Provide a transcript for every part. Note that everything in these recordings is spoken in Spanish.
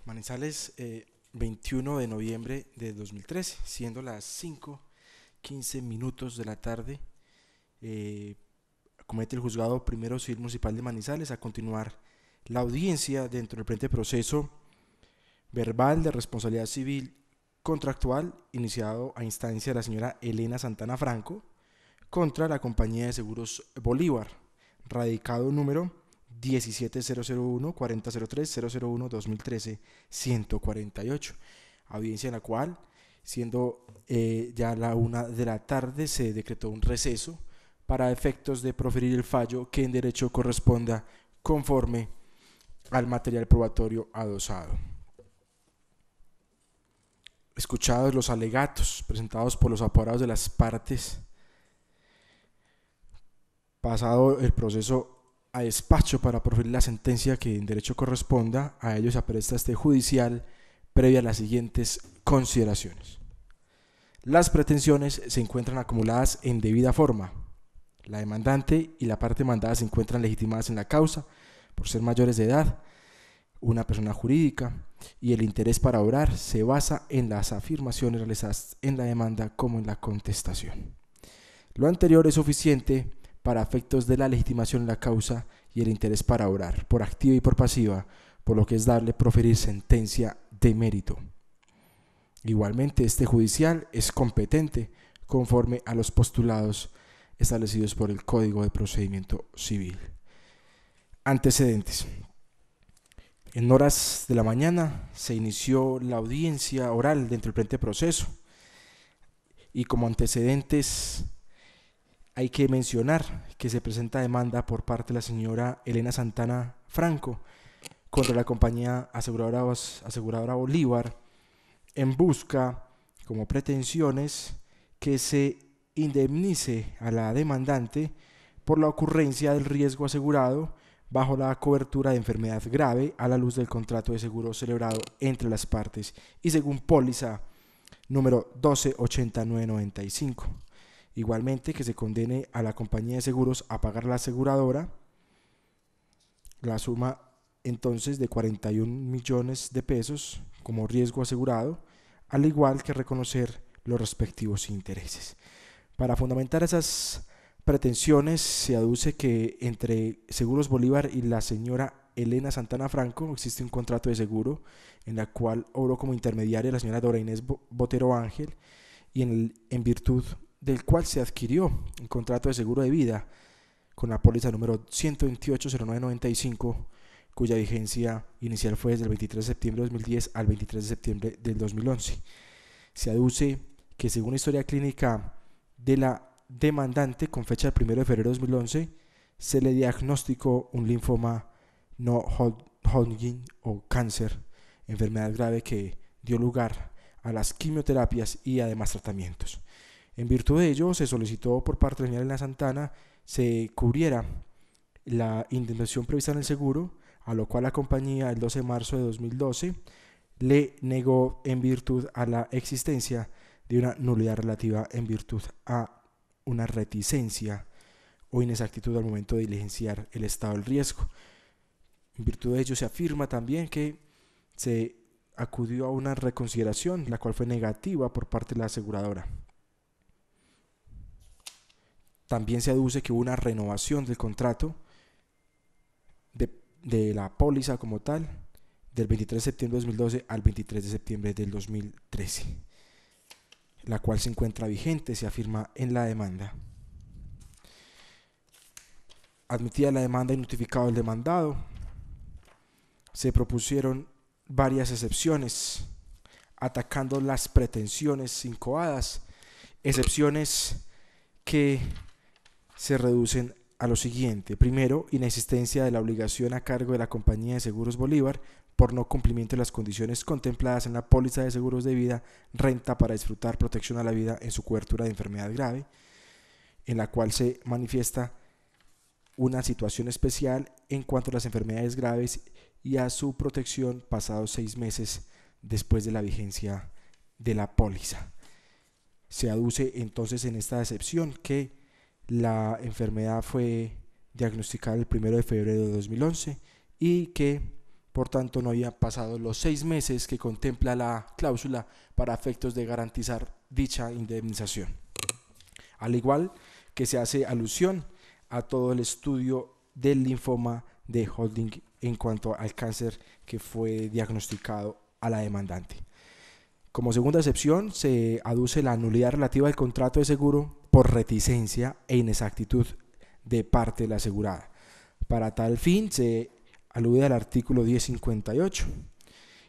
Manizales, 21 de noviembre de 2013, siendo las 5:15 de la tarde, comete el Juzgado Primero Civil Municipal de Manizales a continuar la audiencia dentro del presente proceso verbal de responsabilidad civil contractual iniciado a instancia de la señora Elena Santana Franco contra la Compañía de Seguros Bolívar, radicado número 17001 4003 001 2013 148, audiencia en la cual, siendo ya la 1 de la tarde, se decretó un receso para efectos de proferir el fallo que en derecho corresponda conforme al material probatorio adosado. Escuchados los alegatos presentados por los apoderados de las partes, pasado el proceso a despacho para proferir la sentencia que en derecho corresponda, a ello se apresta este judicial previa a las siguientes consideraciones. Las pretensiones se encuentran acumuladas en debida forma. La demandante y la parte demandada se encuentran legitimadas en la causa por ser mayores de edad, una persona jurídica, y el interés para obrar se basa en las afirmaciones realizadas en la demanda como en la contestación. Lo anterior es suficiente para efectos de la legitimación en la causa y el interés para obrar, por activa y por pasiva, por lo que es dable proferir sentencia de mérito. Igualmente, este judicial es competente conforme a los postulados establecidos por el Código de Procedimiento Civil. Antecedentes. En horas de la mañana se inició la audiencia oral dentro del presente proceso, y como antecedentes hay que mencionar que se presenta demanda por parte de la señora Elena Santana Franco contra la compañía aseguradora Bolívar en busca, como pretensiones, que se indemnice a la demandante por la ocurrencia del riesgo asegurado bajo la cobertura de enfermedad grave a la luz del contrato de seguro celebrado entre las partes y según póliza número 128995. Igualmente, que se condene a la compañía de seguros a pagar a la aseguradora la suma entonces de 41 millones de pesos como riesgo asegurado, al igual que reconocer los respectivos intereses. Para fundamentar esas pretensiones se aduce que entre Seguros Bolívar y la señora Elena Santana Franco existe un contrato de seguro en la cual obró como intermediaria la señora Dora Inés Botero Ángel, y en virtud del cual se adquirió un contrato de seguro de vida con la póliza número 1280995, cuya vigencia inicial fue desde el 23 de septiembre de 2010 al 23 de septiembre del 2011. Se aduce que según la historia clínica de la demandante con fecha del 1 de febrero de 2011, se le diagnosticó un linfoma no Hodgkin o cáncer, enfermedad grave que dio lugar a las quimioterapias y además tratamientos. En virtud de ello, se solicitó por parte de la señora Elena Santana se cubriera la indemnización prevista en el seguro, a lo cual la compañía el 12 de marzo de 2012 le negó en virtud a la existencia de una nulidad relativa en virtud a una reticencia o inexactitud al momento de diligenciar el estado del riesgo. En virtud de ello se afirma también que se acudió a una reconsideración, la cual fue negativa por parte de la aseguradora. También se aduce que hubo una renovación del contrato de la póliza como tal del 23 de septiembre de 2012 al 23 de septiembre del 2013, la cual se encuentra vigente, se afirma en la demanda. Admitida la demanda y notificado el demandado, se propusieron varias excepciones atacando las pretensiones incoadas, excepciones que se reducen a lo siguiente. Primero, inexistencia de la obligación a cargo de la Compañía de Seguros Bolívar por no cumplimiento de las condiciones contempladas en la póliza de seguros de vida, renta para disfrutar protección a la vida en su cobertura de enfermedad grave, en la cual se manifiesta una situación especial en cuanto a las enfermedades graves y a su protección pasados 6 meses después de la vigencia de la póliza. Se aduce entonces en esta excepción que la enfermedad fue diagnosticada el 1 de febrero de 2011 y que por tanto no había pasado los 6 meses que contempla la cláusula para efectos de garantizar dicha indemnización. Al igual que se hace alusión a todo el estudio del linfoma de Hodgkin en cuanto al cáncer que fue diagnosticado a la demandante. Como segunda excepción, se aduce la nulidad relativa del contrato de seguro por reticencia e inexactitud de parte de la asegurada. Para tal fin, se alude al artículo 1058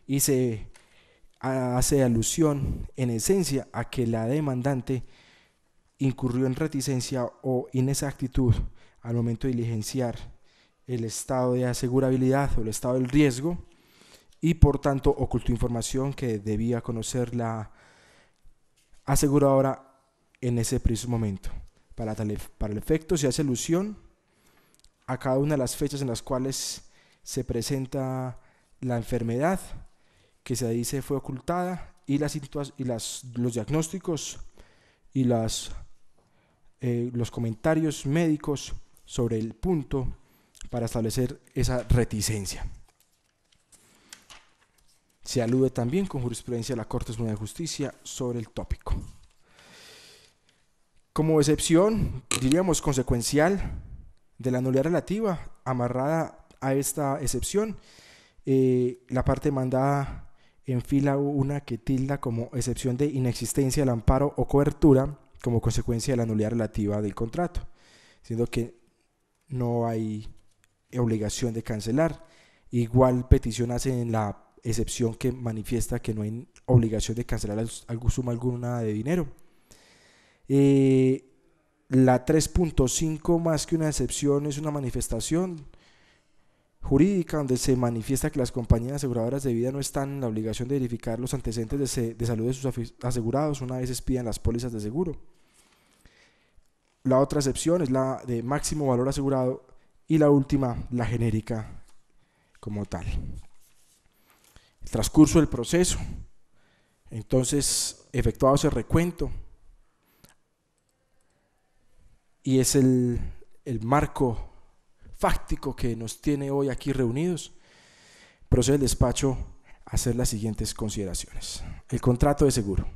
y se hace alusión en esencia a que la demandante incurrió en reticencia o inexactitud al momento de diligenciar el estado de asegurabilidad o el estado del riesgo y por tanto ocultó información que debía conocer la aseguradora en ese preciso momento. Para el efecto se hace alusión a cada una de las fechas en las cuales se presenta la enfermedad que se dice fue ocultada y los diagnósticos y los comentarios médicos sobre el punto para establecer esa reticencia. Se alude también con jurisprudencia de la Corte Suprema de Justicia sobre el tópico. Como excepción, diríamos consecuencial de la nulidad relativa, amarrada a esta excepción, la parte demandada enfila una que tilda como excepción de inexistencia del amparo o cobertura como consecuencia de la nulidad relativa del contrato, siendo que no hay obligación de cancelar. Igual petición hace en la excepción que manifiesta que no hay obligación de cancelar suma alguna de dinero. La 3.5, más que una excepción, es una manifestación jurídica donde se manifiesta que las compañías aseguradoras de vida no están en la obligación de verificar los antecedentes de salud de sus asegurados una vez expidan las pólizas de seguro. La otra excepción es la de máximo valor asegurado y la última, la genérica como tal. El transcurso del proceso, entonces efectuado ese recuento, y es el marco fáctico que nos tiene hoy aquí reunidos, procede el despacho a hacer las siguientes consideraciones. El contrato de seguro.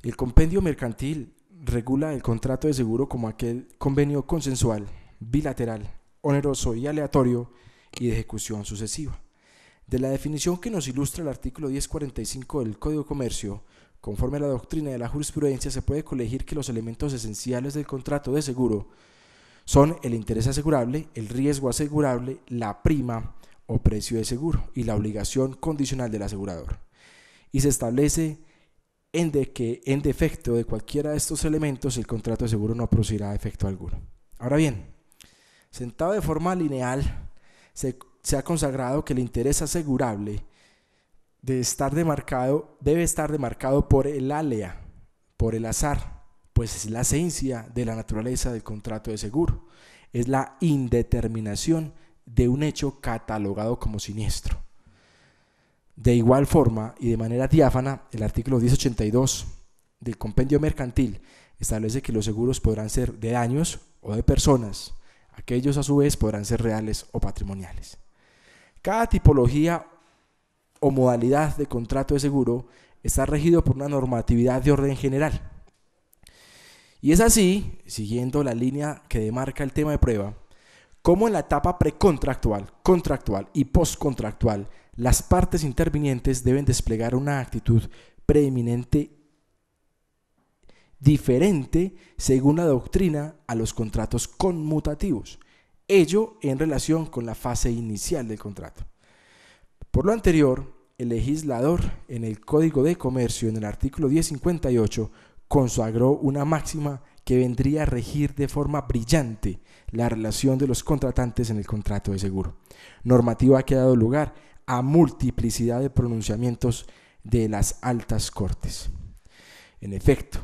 El compendio mercantil regula el contrato de seguro como aquel convenio consensual, bilateral, oneroso y aleatorio y de ejecución sucesiva. De la definición que nos ilustra el artículo 1045 del Código de Comercio, conforme a la doctrina de la jurisprudencia, se puede colegir que los elementos esenciales del contrato de seguro son el interés asegurable, el riesgo asegurable, la prima o precio de seguro y la obligación condicional del asegurador. Y se establece que en defecto de cualquiera de estos elementos el contrato de seguro no producirá efecto alguno. Ahora bien, sentado de forma lineal, se ha consagrado que el interés asegurable debe estar demarcado por el alea, por el azar, pues es la esencia de la naturaleza del contrato de seguro, es la indeterminación de un hecho catalogado como siniestro. De igual forma y de manera diáfana, el artículo 1082 del Compendio Mercantil establece que los seguros podrán ser de daños o de personas, aquellos a su vez podrán ser reales o patrimoniales. Cada tipología o modalidad de contrato de seguro está regido por una normatividad de orden general. Y es así, siguiendo la línea que demarca el tema de prueba, como en la etapa precontractual, contractual y postcontractual, las partes intervinientes deben desplegar una actitud preeminente diferente según la doctrina a los contratos conmutativos, ello en relación con la fase inicial del contrato. Por lo anterior, el legislador en el Código de Comercio, en el artículo 1058, consagró una máxima que vendría a regir de forma brillante la relación de los contratantes en el contrato de seguro, normativa que ha dado lugar a multiplicidad de pronunciamientos de las altas cortes. En efecto,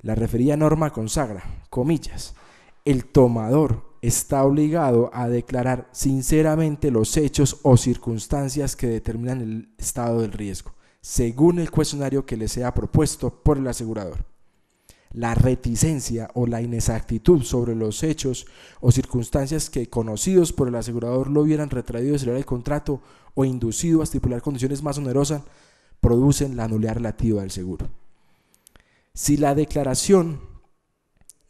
la referida norma consagra, comillas, el tomador está obligado a declarar sinceramente los hechos o circunstancias que determinan el estado del riesgo, según el cuestionario que le sea propuesto por el asegurador. la reticencia o la inexactitud sobre los hechos o circunstancias que, conocidos por el asegurador, lo hubieran retraído de celebrar el contrato o inducido a estipular condiciones más onerosas, producen la nulidad relativa del seguro. Si la declaración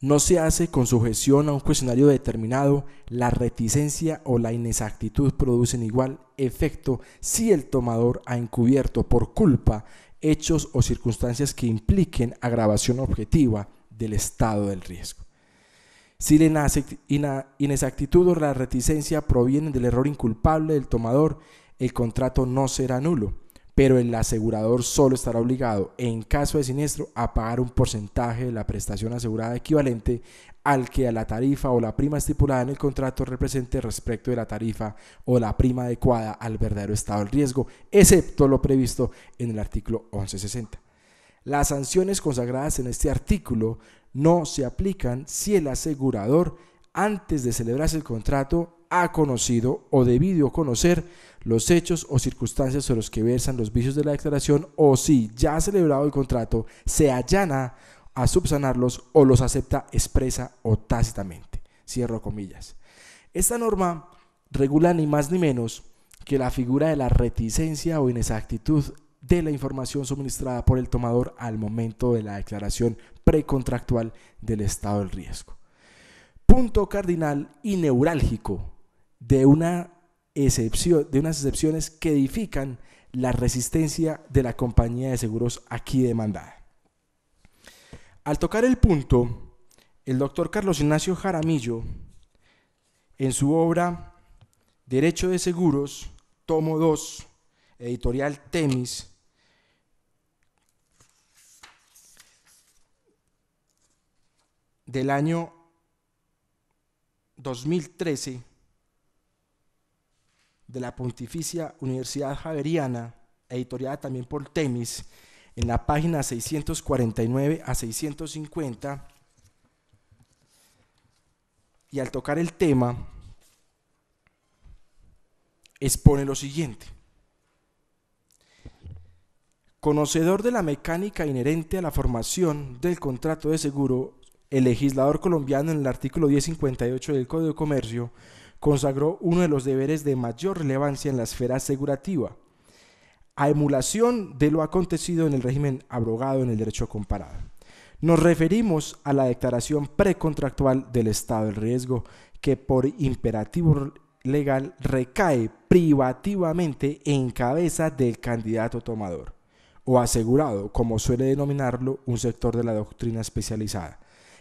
no se hace con sujeción a un cuestionario determinado, la reticencia o la inexactitud producen igual efecto si el tomador ha encubierto por culpa hechos o circunstancias que impliquen agravación objetiva del estado del riesgo. Si la inexactitud o la reticencia provienen del error inculpable del tomador, el contrato no será nulo, pero el asegurador solo estará obligado, en caso de siniestro, a pagar un porcentaje de la prestación asegurada equivalente al que a la tarifa o la prima estipulada en el contrato represente respecto de la tarifa o la prima adecuada al verdadero estado del riesgo, excepto lo previsto en el artículo 1160. Las sanciones consagradas en este artículo no se aplican si el asegurador, antes de celebrarse el contrato, ha conocido o debido conocer los hechos o circunstancias sobre los que versan los vicios de la declaración, o si ya ha celebrado el contrato se allana a subsanarlos o los acepta expresa o tácitamente. Cierro comillas. Esta norma regula ni más ni menos que la figura de la reticencia o inexactitud de la información suministrada por el tomador al momento de la declaración precontractual del estado del riesgo. Punto cardinal y neurálgico de unas excepciones que edifican la resistencia de la compañía de seguros aquí demandada. Al tocar el punto, el doctor Carlos Ignacio Jaramillo, en su obra Derecho de Seguros, tomo 2, editorial Temis, del año 2013, de la Pontificia Universidad Javeriana, editoriada también por Temis, en la página 649 a 650, y al tocar el tema, expone lo siguiente: conocedor de la mecánica inherente a la formación del contrato de seguro, el legislador colombiano, en el artículo 1058 del Código de Comercio, consagró uno de los deberes de mayor relevancia en la esfera asegurativa, a emulación de lo acontecido en el régimen abrogado en el derecho comparado. Nos referimos a la declaración precontractual del estado del riesgo, que por imperativo legal recae privativamente en cabeza del candidato tomador, o asegurado, como suele denominarlo un sector de la doctrina especializada,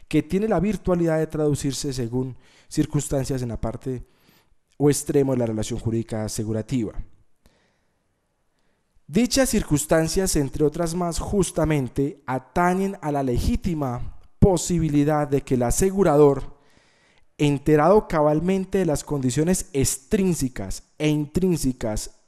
que tiene la virtualidad de traducirse según circunstancias en la parte o extremo de la relación jurídica asegurativa. Dichas circunstancias, entre otras más, justamente atañen a la legítima posibilidad de que el asegurador, enterado cabalmente de las condiciones extrínsecas e intrínsecas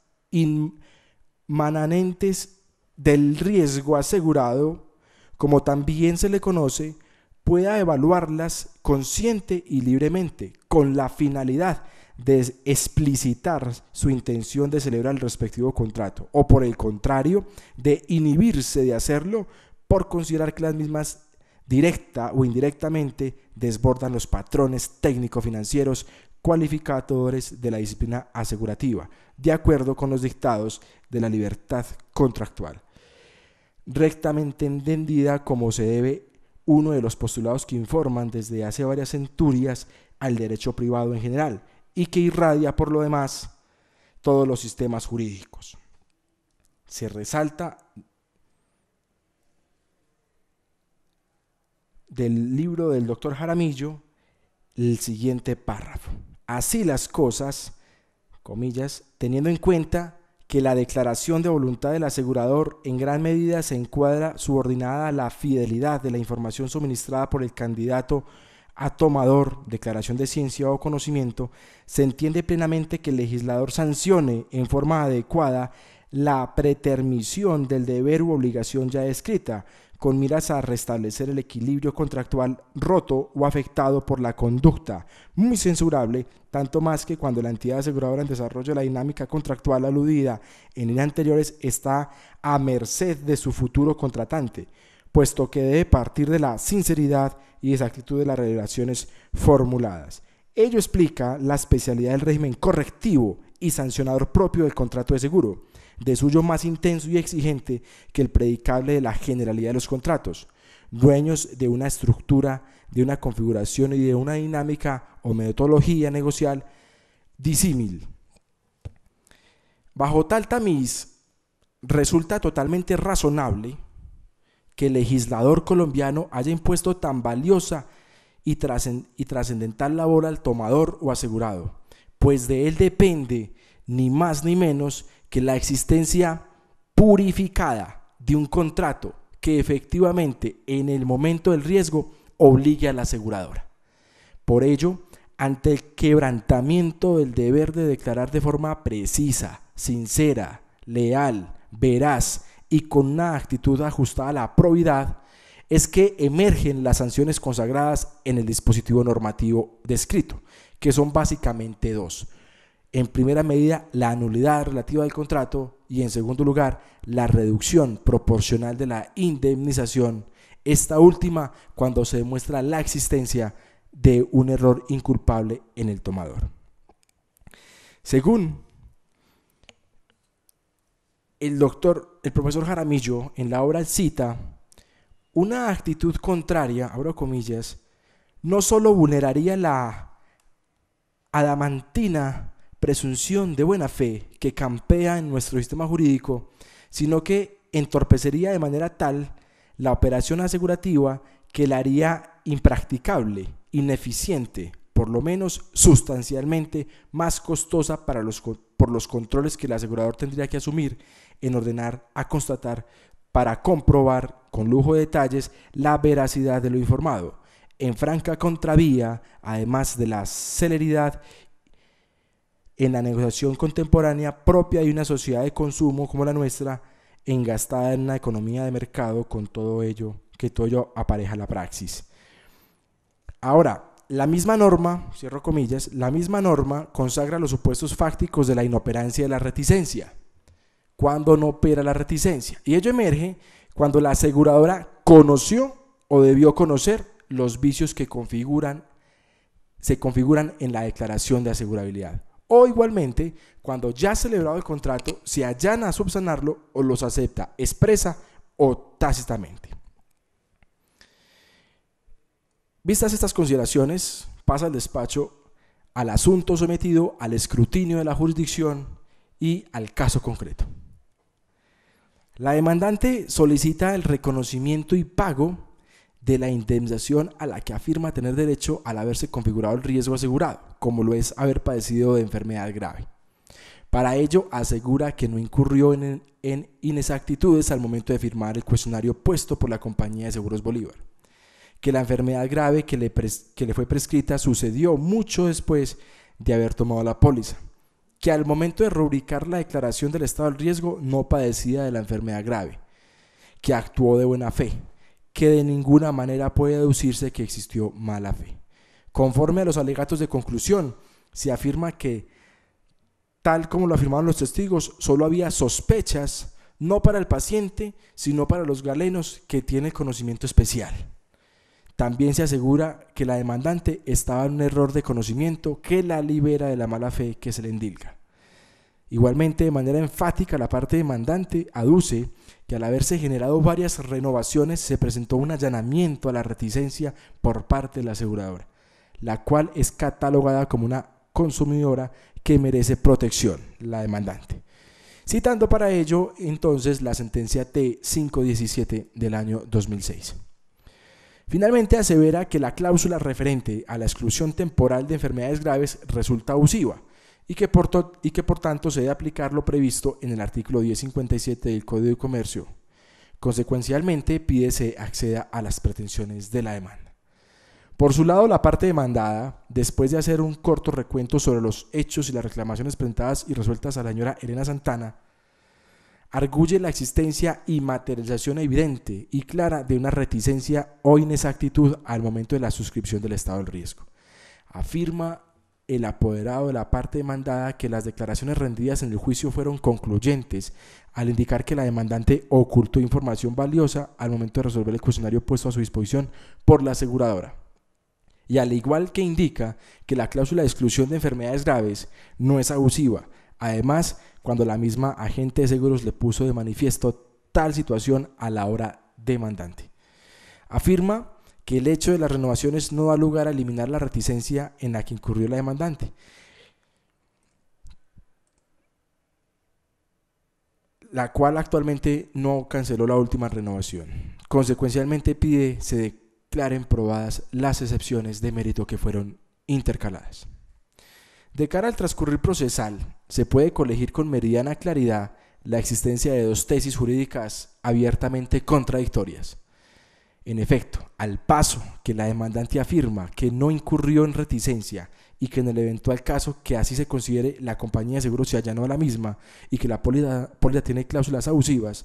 inmanentes del riesgo asegurado, como también se le conoce, pueda evaluarlas consciente y libremente, con la finalidad de explicitar su intención de celebrar el respectivo contrato, o por el contrario, de inhibirse de hacerlo por considerar que las mismas directa o indirectamente desbordan los patrones técnico-financieros cualificadores de la disciplina asegurativa, de acuerdo con los dictados de la libertad contractual, rectamente entendida como se debe uno de los postulados que informan desde hace varias centurias al derecho privado en general y que irradia por lo demás todos los sistemas jurídicos. Se resalta del libro del doctor Jaramillo el siguiente párrafo: así las cosas, comillas, teniendo en cuenta que la declaración de voluntad del asegurador en gran medida se encuadra subordinada a la fidelidad de la información suministrada por el candidato a tomador, declaración de ciencia o conocimiento, se entiende plenamente que el legislador sancione en forma adecuada la pretermisión del deber u obligación ya descrita, con miras a restablecer el equilibrio contractual roto o afectado por la conducta, muy censurable, tanto más que cuando la entidad aseguradora en desarrollo de la dinámica contractual aludida en líneas anteriores está a merced de su futuro contratante, puesto que debe partir de la sinceridad y exactitud de las revelaciones formuladas. Ello explica la especialidad del régimen correctivo y sancionador propio del contrato de seguro, de suyo más intenso y exigente que el predicable de la generalidad de los contratos, dueños de una estructura, de una configuración y de una dinámica o metodología negocial disímil. Bajo tal tamiz, resulta totalmente razonable que el legislador colombiano haya impuesto tan valiosa y trascendental labor al tomador o asegurado, pues de él depende ni más ni menos que la existencia purificada de un contrato que efectivamente en el momento del riesgo obligue a la aseguradora. Por ello, ante el quebrantamiento del deber de declarar de forma precisa, sincera, leal, veraz y con una actitud ajustada a la probidad, es que emergen las sanciones consagradas en el dispositivo normativo descrito, que son básicamente dos. En primera medida, la nulidad relativa del contrato y en segundo lugar, la reducción proporcional de la indemnización, esta última cuando se demuestra la existencia de un error inculpable en el tomador. Según el profesor Jaramillo, en la obra cita, una actitud contraria, abro comillas, no solo vulneraría la adamantina presunción de buena fe que campea en nuestro sistema jurídico, sino que entorpecería de manera tal la operación asegurativa que la haría impracticable, ineficiente, por lo menos sustancialmente más costosa por los controles que el asegurador tendría que asumir en ordenar a constatar para comprobar con lujo de detalles la veracidad de lo informado, en franca contravía, además de la celeridad en la negociación contemporánea propia de una sociedad de consumo como la nuestra, engastada en una economía de mercado con todo ello apareja la praxis. Ahora, la misma norma, cierro comillas, la misma norma consagra los supuestos fácticos de la inoperancia y de la reticencia. Cuando no opera la reticencia, y ello emerge cuando la aseguradora conoció o debió conocer los vicios que se configuran en la declaración de asegurabilidad, o igualmente cuando ya celebrado el contrato se allana a subsanarlo o los acepta expresa o tácitamente. Vistas estas consideraciones, pasa el despacho al asunto sometido al escrutinio de la jurisdicción y al caso concreto. La demandante solicita el reconocimiento y pago de la indemnización a la que afirma tener derecho al haberse configurado el riesgo asegurado, como lo es haber padecido de enfermedad grave. Para ello asegura que no incurrió en inexactitudes al momento de firmar el cuestionario puesto por la compañía de seguros Bolívar, que la enfermedad grave que le fue prescrita sucedió mucho después de haber tomado la póliza, que al momento de rubricar la declaración del estado del riesgo no padecía de la enfermedad grave, que actuó de buena fe, que de ninguna manera puede deducirse que existió mala fe. Conforme a los alegatos de conclusión, se afirma que, tal como lo afirmaron los testigos, solo había sospechas, no para el paciente, sino para los galenos que tienen conocimiento especial. También se asegura que la demandante estaba en un error de conocimiento que la libera de la mala fe que se le endilga. Igualmente, de manera enfática, la parte demandante aduce que al haberse generado varias renovaciones se presentó un allanamiento a la reticencia por parte de la aseguradora, la cual es catalogada como una consumidora que merece protección, la demandante. Citando para ello entonces la sentencia T517 del año 2006. Finalmente asevera que la cláusula referente a la exclusión temporal de enfermedades graves resulta abusiva y que por tanto se debe aplicar lo previsto en el artículo 1057 del Código de Comercio. Consecuencialmente pide se acceda a las pretensiones de la demanda. Por su lado, la parte demandada, después de hacer un corto recuento sobre los hechos y las reclamaciones presentadas y resueltas a la señora Elena Santana, arguye la existencia y materialización evidente y clara de una reticencia o inexactitud al momento de la suscripción del estado del riesgo. Afirma el apoderado de la parte demandada que las declaraciones rendidas en el juicio fueron concluyentes, al indicar que la demandante ocultó información valiosa al momento de resolver el cuestionario puesto a su disposición por la aseguradora. Y al igual que indica que la cláusula de exclusión de enfermedades graves no es abusiva, además, cuando la misma agente de seguros le puso de manifiesto tal situación a la hora demandante. Afirma que el hecho de las renovaciones no da lugar a eliminar la reticencia en la que incurrió la demandante, la cual actualmente no canceló la última renovación. Consecuencialmente pide se declaren probadas las excepciones de mérito que fueron intercaladas. De cara al transcurrir procesal, se puede colegir con meridiana claridad la existencia de dos tesis jurídicas abiertamente contradictorias. En efecto, al paso que la demandante afirma que no incurrió en reticencia y que en el eventual caso que así se considere la compañía de seguros se allanó a la misma y que la póliza tiene cláusulas abusivas,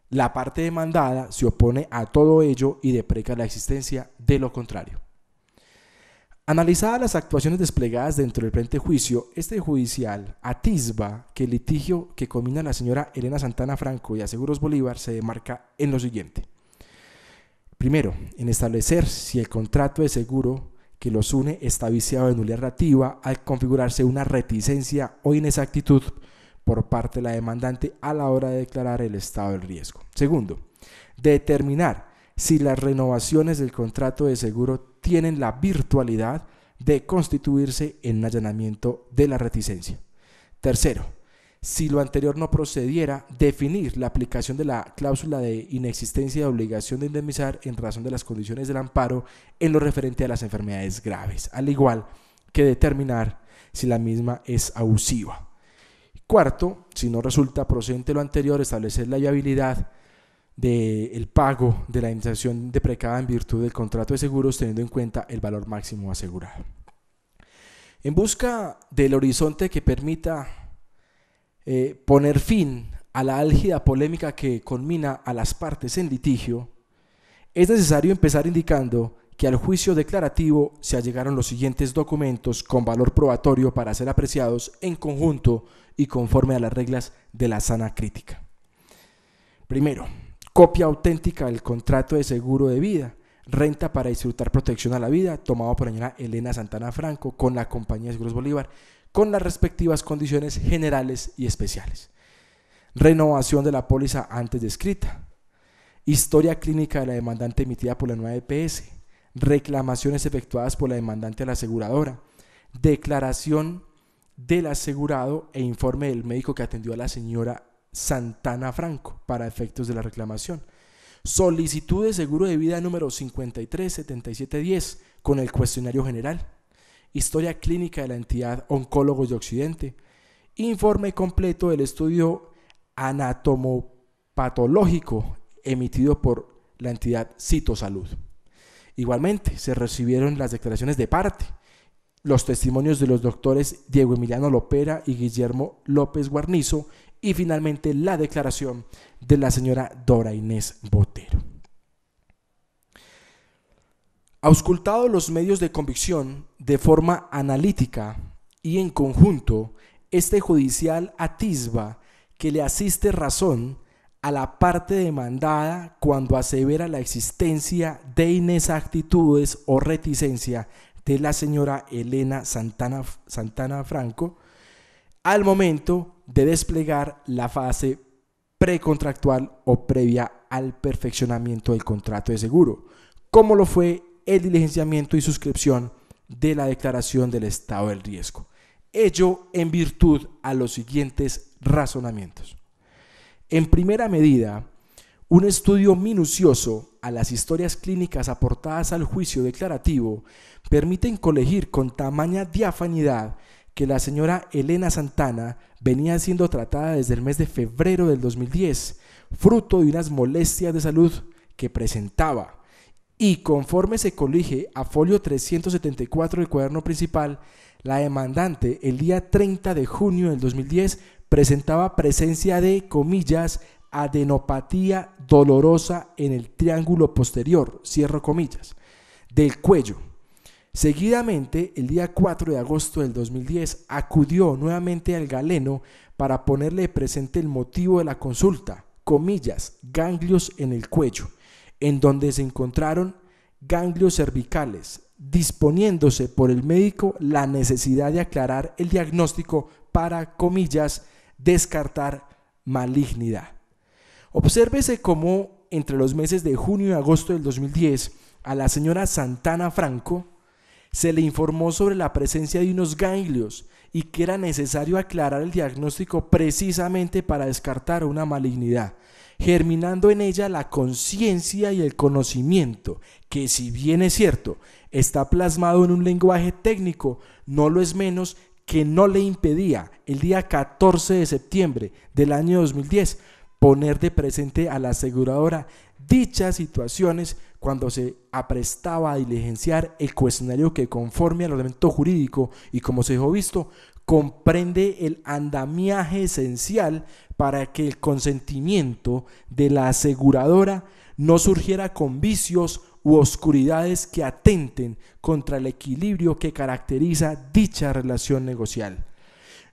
la parte demandada se opone a todo ello y depreca la existencia de lo contrario. Analizadas las actuaciones desplegadas dentro del presente juicio, este judicial atisba que el litigio que combina a la señora Elena Santana Franco y a Seguros Bolívar se demarca en lo siguiente. Primero, en establecer si el contrato de seguro que los une está viciado de nulidad relativa al configurarse una reticencia o inexactitud por parte de la demandante a la hora de declarar el estado del riesgo. Segundo, determinar si las renovaciones del contrato de seguro tienen la virtualidad de constituirse en un allanamiento de la reticencia. Tercero, si lo anterior no procediera, definir la aplicación de la cláusula de inexistencia de obligación de indemnizar en razón de las condiciones del amparo en lo referente a las enfermedades graves, al igual que determinar si la misma es abusiva. Cuarto, si no resulta procedente lo anterior, establecer la viabilidad del pago de la indemnización deprecada en virtud del contrato de seguros teniendo en cuenta el valor máximo asegurado. En busca del horizonte que permita poner fin a la álgida polémica que conmina a las partes en litigio, es necesario empezar indicando que al juicio declarativo se allegaron los siguientes documentos con valor probatorio para ser apreciados en conjunto y conforme a las reglas de la sana crítica. Primero, copia auténtica del contrato de seguro de vida, renta para disfrutar protección a la vida, tomado por la señora Elena Santana Franco con la compañía de Seguros Bolívar, con las respectivas condiciones generales y especiales. Renovación de la póliza antes descrita. Historia clínica de la demandante emitida por la nueva EPS. Reclamaciones efectuadas por la demandante a la aseguradora. Declaración del asegurado e informe del médico que atendió a la señora Santana Franco para efectos de la reclamación. Solicitud de seguro de vida número 537710 con el cuestionario general. Historia clínica de la entidad Oncólogos de Occidente, informe completo del estudio anatomopatológico emitido por la entidad Citosalud. Igualmente, se recibieron las declaraciones de parte, los testimonios de los doctores Diego Emiliano Lopera y Guillermo López Guarnizo y finalmente la declaración de la señora Dora Inés Botero. Auscultado los medios de convicción de forma analítica y en conjunto, este judicial atisba que le asiste razón a la parte demandada cuando asevera la existencia de inexactitudes o reticencia de la señora Elena Santana Franco al momento de desplegar la fase precontractual o previa al perfeccionamiento del contrato de seguro, como lo fue el diligenciamiento y suscripción de la declaración del estado del riesgo. Ello en virtud a los siguientes razonamientos. En primera medida, un estudio minucioso a las historias clínicas aportadas al juicio declarativo permiten colegir con tamaña diafanidad que la señora Elena Santana venía siendo tratada desde el mes de febrero del 2010, fruto de unas molestias de salud que presentaba, y conforme se colige a folio 374 del cuaderno principal, la demandante el día 30 de junio del 2010 presentaba presencia de, comillas, adenopatía dolorosa en el triángulo posterior, cierro comillas, del cuello, Seguidamente, el día 4 de agosto del 2010, acudió nuevamente al galeno para ponerle presente el motivo de la consulta, comillas, ganglios en el cuello, en donde se encontraron ganglios cervicales, disponiéndose por el médico la necesidad de aclarar el diagnóstico para, comillas, descartar malignidad. Obsérvese cómo entre los meses de junio y agosto del 2010 a la señora Santana Franco se le informó sobre la presencia de unos ganglios y que era necesario aclarar el diagnóstico precisamente para descartar una malignidad, germinando en ella la conciencia y el conocimiento, que si bien es cierto, está plasmado en un lenguaje técnico, no lo es menos que no le impedía el día 14 de septiembre del año 2010 poner de presente a la aseguradora dichas situaciones cuando se aprestaba a diligenciar el cuestionario que, conforme al ordenamiento jurídico y como se dejó visto, comprende el andamiaje esencial para que el consentimiento de la aseguradora no surgiera con vicios u oscuridades que atenten contra el equilibrio que caracteriza dicha relación negocial.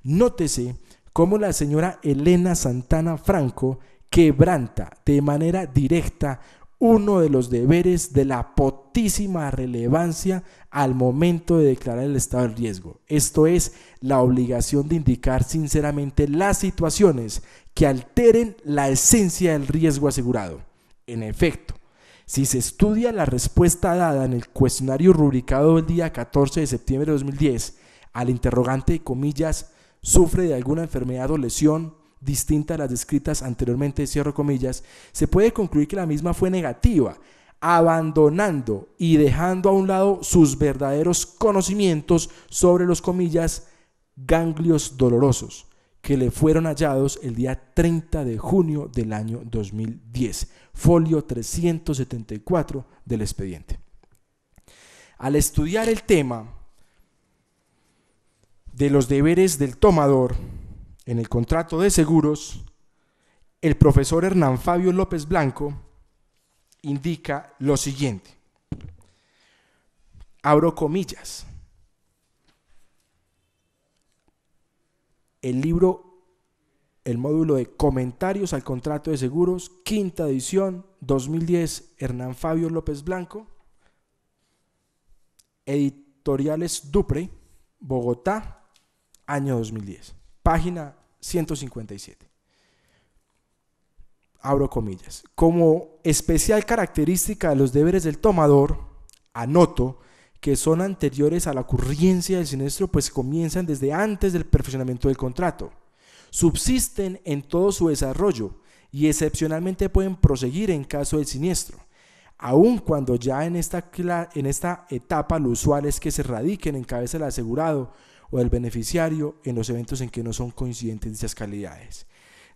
Nótese cómo la señora Elena Santana Franco quebranta de manera directa uno de los deberes de la potísima relevancia al momento de declarar el estado de riesgo, esto es, la obligación de indicar sinceramente las situaciones que alteren la esencia del riesgo asegurado. En efecto, si se estudia la respuesta dada en el cuestionario rubricado el día 14 de septiembre de 2010 al interrogante, comillas, sufre de alguna enfermedad o lesión distinta a las descritas anteriormente, cierro comillas, se puede concluir que la misma fue negativa, abandonando y dejando a un lado sus verdaderos conocimientos sobre los, comillas, ganglios dolorosos que le fueron hallados el día 30 de junio del año 2010, folio 374 del expediente. Al estudiar el tema de los deberes del tomador en el contrato de seguros, el profesor Hernán Fabio López Blanco indica lo siguiente, abro comillas, el módulo de comentarios al contrato de seguros, quinta edición, 2010, Hernán Fabio López Blanco, editoriales Dupre, Bogotá, año 2010, página 157. Abro comillas. Como especial característica de los deberes del tomador, anoto que son anteriores a la ocurrencia del siniestro, pues comienzan desde antes del perfeccionamiento del contrato. Subsisten en todo su desarrollo y excepcionalmente pueden proseguir en caso del siniestro, aun cuando ya en esta etapa lo usual es que se radiquen en cabeza del asegurado o del beneficiario en los eventos en que no son coincidentes dichas calidades.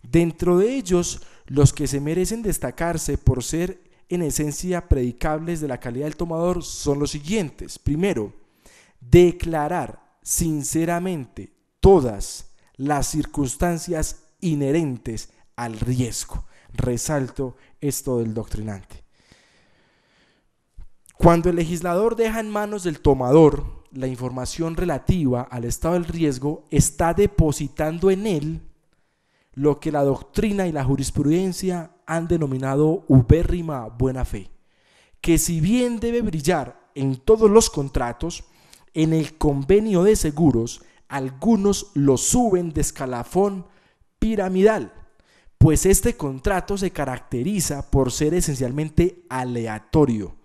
Dentro de ellos, los que se merecen destacarse por ser en esencia predicables de la calidad del tomador son los siguientes. Primero, declarar sinceramente todas las circunstancias inherentes al riesgo. Resalto esto del doctrinante. Cuando el legislador deja en manos del tomador la información relativa al estado del riesgo, está depositando en él lo que la doctrina y la jurisprudencia han denominado ubérrima buena fe, que si bien debe brillar en todos los contratos, en el convenio de seguros algunos lo suben de escalafón piramidal, pues este contrato se caracteriza por ser esencialmente aleatorio,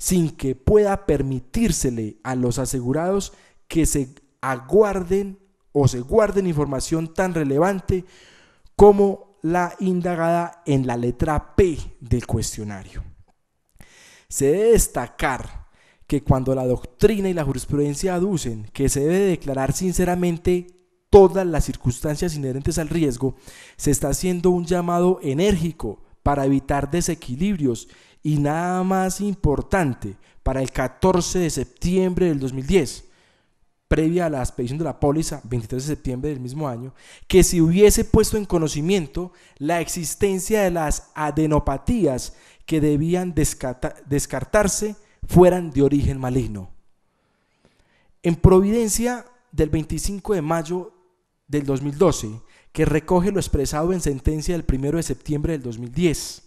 sin que pueda permitírsele a los asegurados que se aguarden o se guarden información tan relevante como la indagada en la letra P del cuestionario. Se debe destacar que cuando la doctrina y la jurisprudencia aducen que se debe declarar sinceramente todas las circunstancias inherentes al riesgo, se está haciendo un llamado enérgico para evitar desequilibrios y nada más importante para el 14 de septiembre del 2010, previa a la expedición de la póliza, 23 de septiembre del mismo año, que si hubiese puesto en conocimiento la existencia de las adenopatías que debían descartarse fueran de origen maligno. En Providencia del 25 de mayo del 2012, que recoge lo expresado en sentencia del 1 de septiembre del 2010,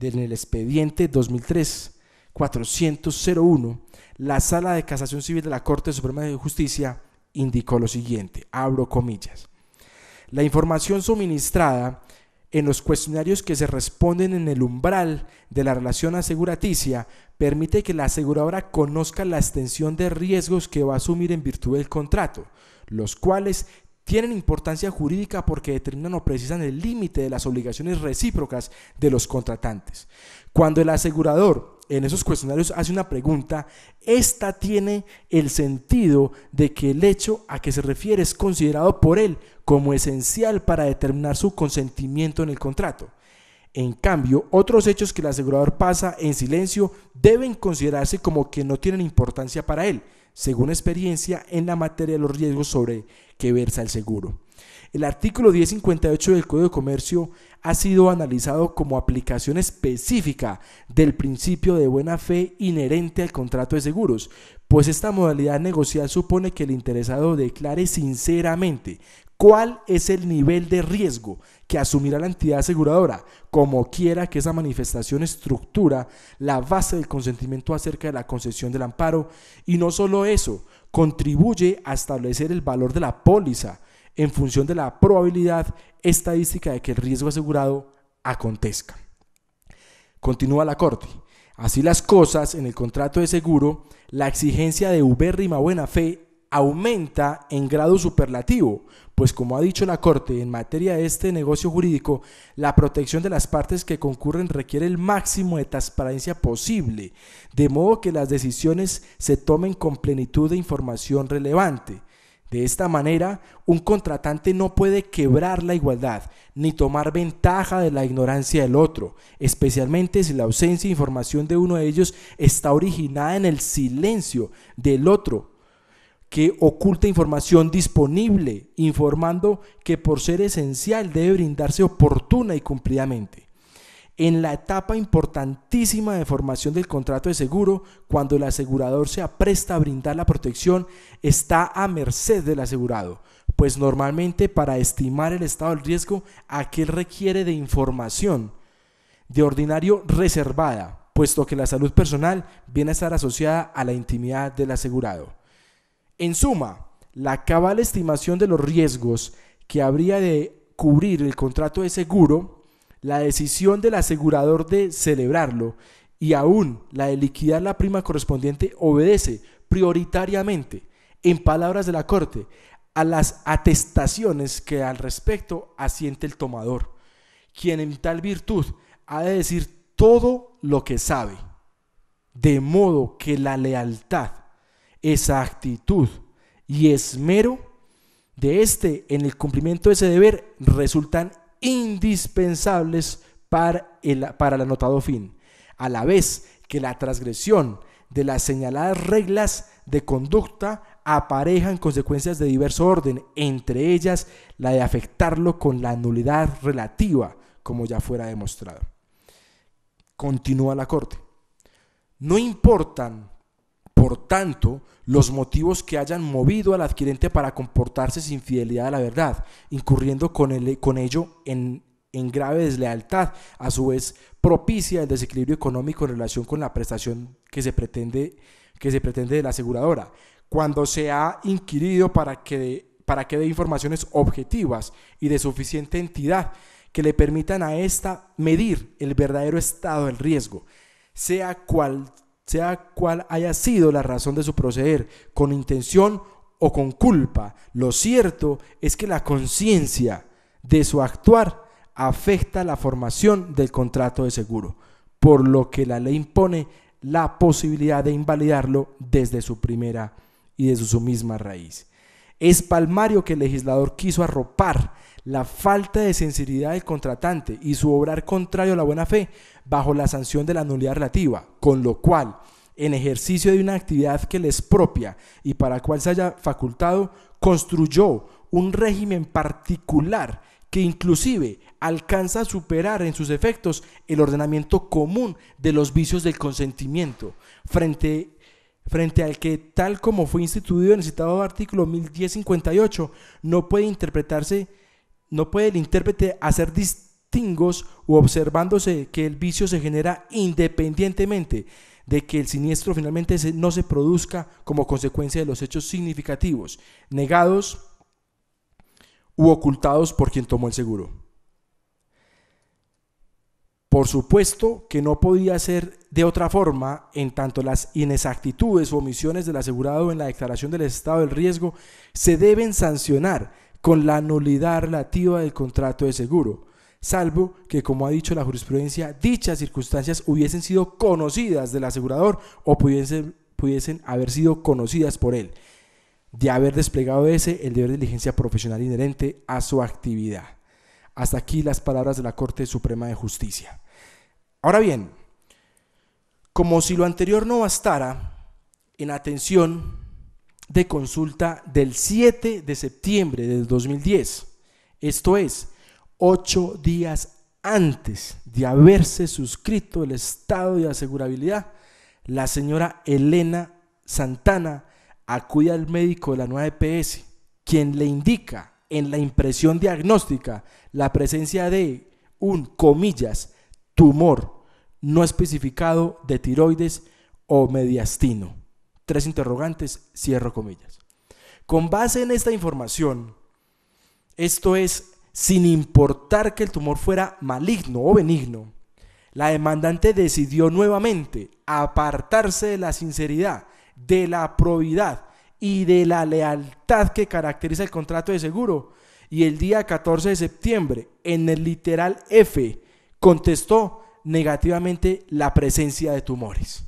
en el expediente 2003-400-01, la Sala de Casación Civil de la Corte Suprema de Justicia indicó lo siguiente, abro comillas: la información suministrada en los cuestionarios que se responden en el umbral de la relación aseguraticia permite que la aseguradora conozca la extensión de riesgos que va a asumir en virtud del contrato, los cuales tienen importancia jurídica porque determinan o precisan el límite de las obligaciones recíprocas de los contratantes. Cuando el asegurador en esos cuestionarios hace una pregunta, esta tiene el sentido de que el hecho a que se refiere es considerado por él como esencial para determinar su consentimiento en el contrato. En cambio, otros hechos que el asegurador pasa en silencio deben considerarse como que no tienen importancia para él, según experiencia en la materia de los riesgos sobre que versa el seguro. El artículo 1058 del Código de Comercio ha sido analizado como aplicación específica del principio de buena fe inherente al contrato de seguros, pues esta modalidad negocial supone que el interesado declare sinceramente cuál es el nivel de riesgo que asumirá la entidad aseguradora, como quiera que esa manifestación estructura la base del consentimiento acerca de la concesión del amparo, y no solo eso, contribuye a establecer el valor de la póliza en función de la probabilidad estadística de que el riesgo asegurado acontezca. Continúa la Corte. Así las cosas, en el contrato de seguro, la exigencia de ubérrima buena fe aumenta en grado superlativo, pues como ha dicho la Corte, en materia de este negocio jurídico, la protección de las partes que concurren requiere el máximo de transparencia posible, de modo que las decisiones se tomen con plenitud de información relevante. De esta manera, un contratante no puede quebrar la igualdad ni tomar ventaja de la ignorancia del otro, especialmente si la ausencia de información de uno de ellos está originada en el silencio del otro, que oculta información disponible, informando que por ser esencial debe brindarse oportuna y cumplidamente. En la etapa importantísima de formación del contrato de seguro, cuando el asegurador se apresta a brindar la protección, está a merced del asegurado, pues normalmente para estimar el estado del riesgo, aquel requiere de información, de ordinario reservada, puesto que la salud personal viene a estar asociada a la intimidad del asegurado. En suma, la cabal estimación de los riesgos que habría de cubrir el contrato de seguro, la decisión del asegurador de celebrarlo y aún la de liquidar la prima correspondiente obedece prioritariamente, en palabras de la Corte, a las atestaciones que al respecto asiente el tomador, quien en tal virtud ha de decir todo lo que sabe, de modo que la lealtad, exactitud y esmero de éste en el cumplimiento de ese deber resultan indispensables para el anotado fin, a la vez que la transgresión de las señaladas reglas de conducta aparejan consecuencias de diverso orden, entre ellas la de afectarlo con la nulidad relativa, como ya fuera demostrado. Continúa la Corte. No importan, por tanto, los motivos que hayan movido al adquirente para comportarse sin fidelidad a la verdad, incurriendo con ello en grave deslealtad, a su vez propicia el desequilibrio económico en relación con la prestación que se pretende de la aseguradora, cuando se ha inquirido para que dé informaciones objetivas y de suficiente entidad que le permitan a ésta medir el verdadero estado del riesgo, sea cual haya sido la razón de su proceder, con intención o con culpa. Lo cierto es que la conciencia de su actuar afecta la formación del contrato de seguro, por lo que la ley impone la posibilidad de invalidarlo desde su primera y desde su misma raíz. Es palmario que el legislador quiso arropar la falta de sinceridad del contratante y su obrar contrario a la buena fe bajo la sanción de la nulidad relativa, con lo cual, en ejercicio de una actividad que le es propia y para la cual se haya facultado, construyó un régimen particular que inclusive alcanza a superar en sus efectos el ordenamiento común de los vicios del consentimiento, frente frente al que, tal como fue instituido en el citado artículo 1058, no puede el intérprete hacer distingos u observándose que el vicio se genera independientemente de que el siniestro finalmente no se produzca como consecuencia de los hechos significativos, negados u ocultados por quien tomó el seguro. Por supuesto que no podía ser de otra forma, en tanto las inexactitudes o omisiones del asegurado en la declaración del estado del riesgo se deben sancionar con la nulidad relativa del contrato de seguro, salvo que, como ha dicho la jurisprudencia, dichas circunstancias hubiesen sido conocidas del asegurador o pudiesen haber sido conocidas por él, de haber desplegado el deber de diligencia profesional inherente a su actividad. Hasta aquí las palabras de la Corte Suprema de Justicia. Ahora bien, como si lo anterior no bastara, en atención de consulta del 7 de septiembre del 2010, esto es, 8 días antes de haberse suscrito el estado de asegurabilidad, la señora Elena Santana acude al médico de la nueva EPS, quien le indica en la impresión diagnóstica la presencia de un, comillas, tumor no especificado de tiroides o mediastino. 3 interrogantes, cierro comillas. Con base en esta información, esto es, sin importar que el tumor fuera maligno o benigno, la demandante decidió nuevamente apartarse de la sinceridad, de la probidad y de la lealtad que caracteriza el contrato de seguro, y el día 14 de septiembre, en el literal F, contestó negativamente la presencia de tumores.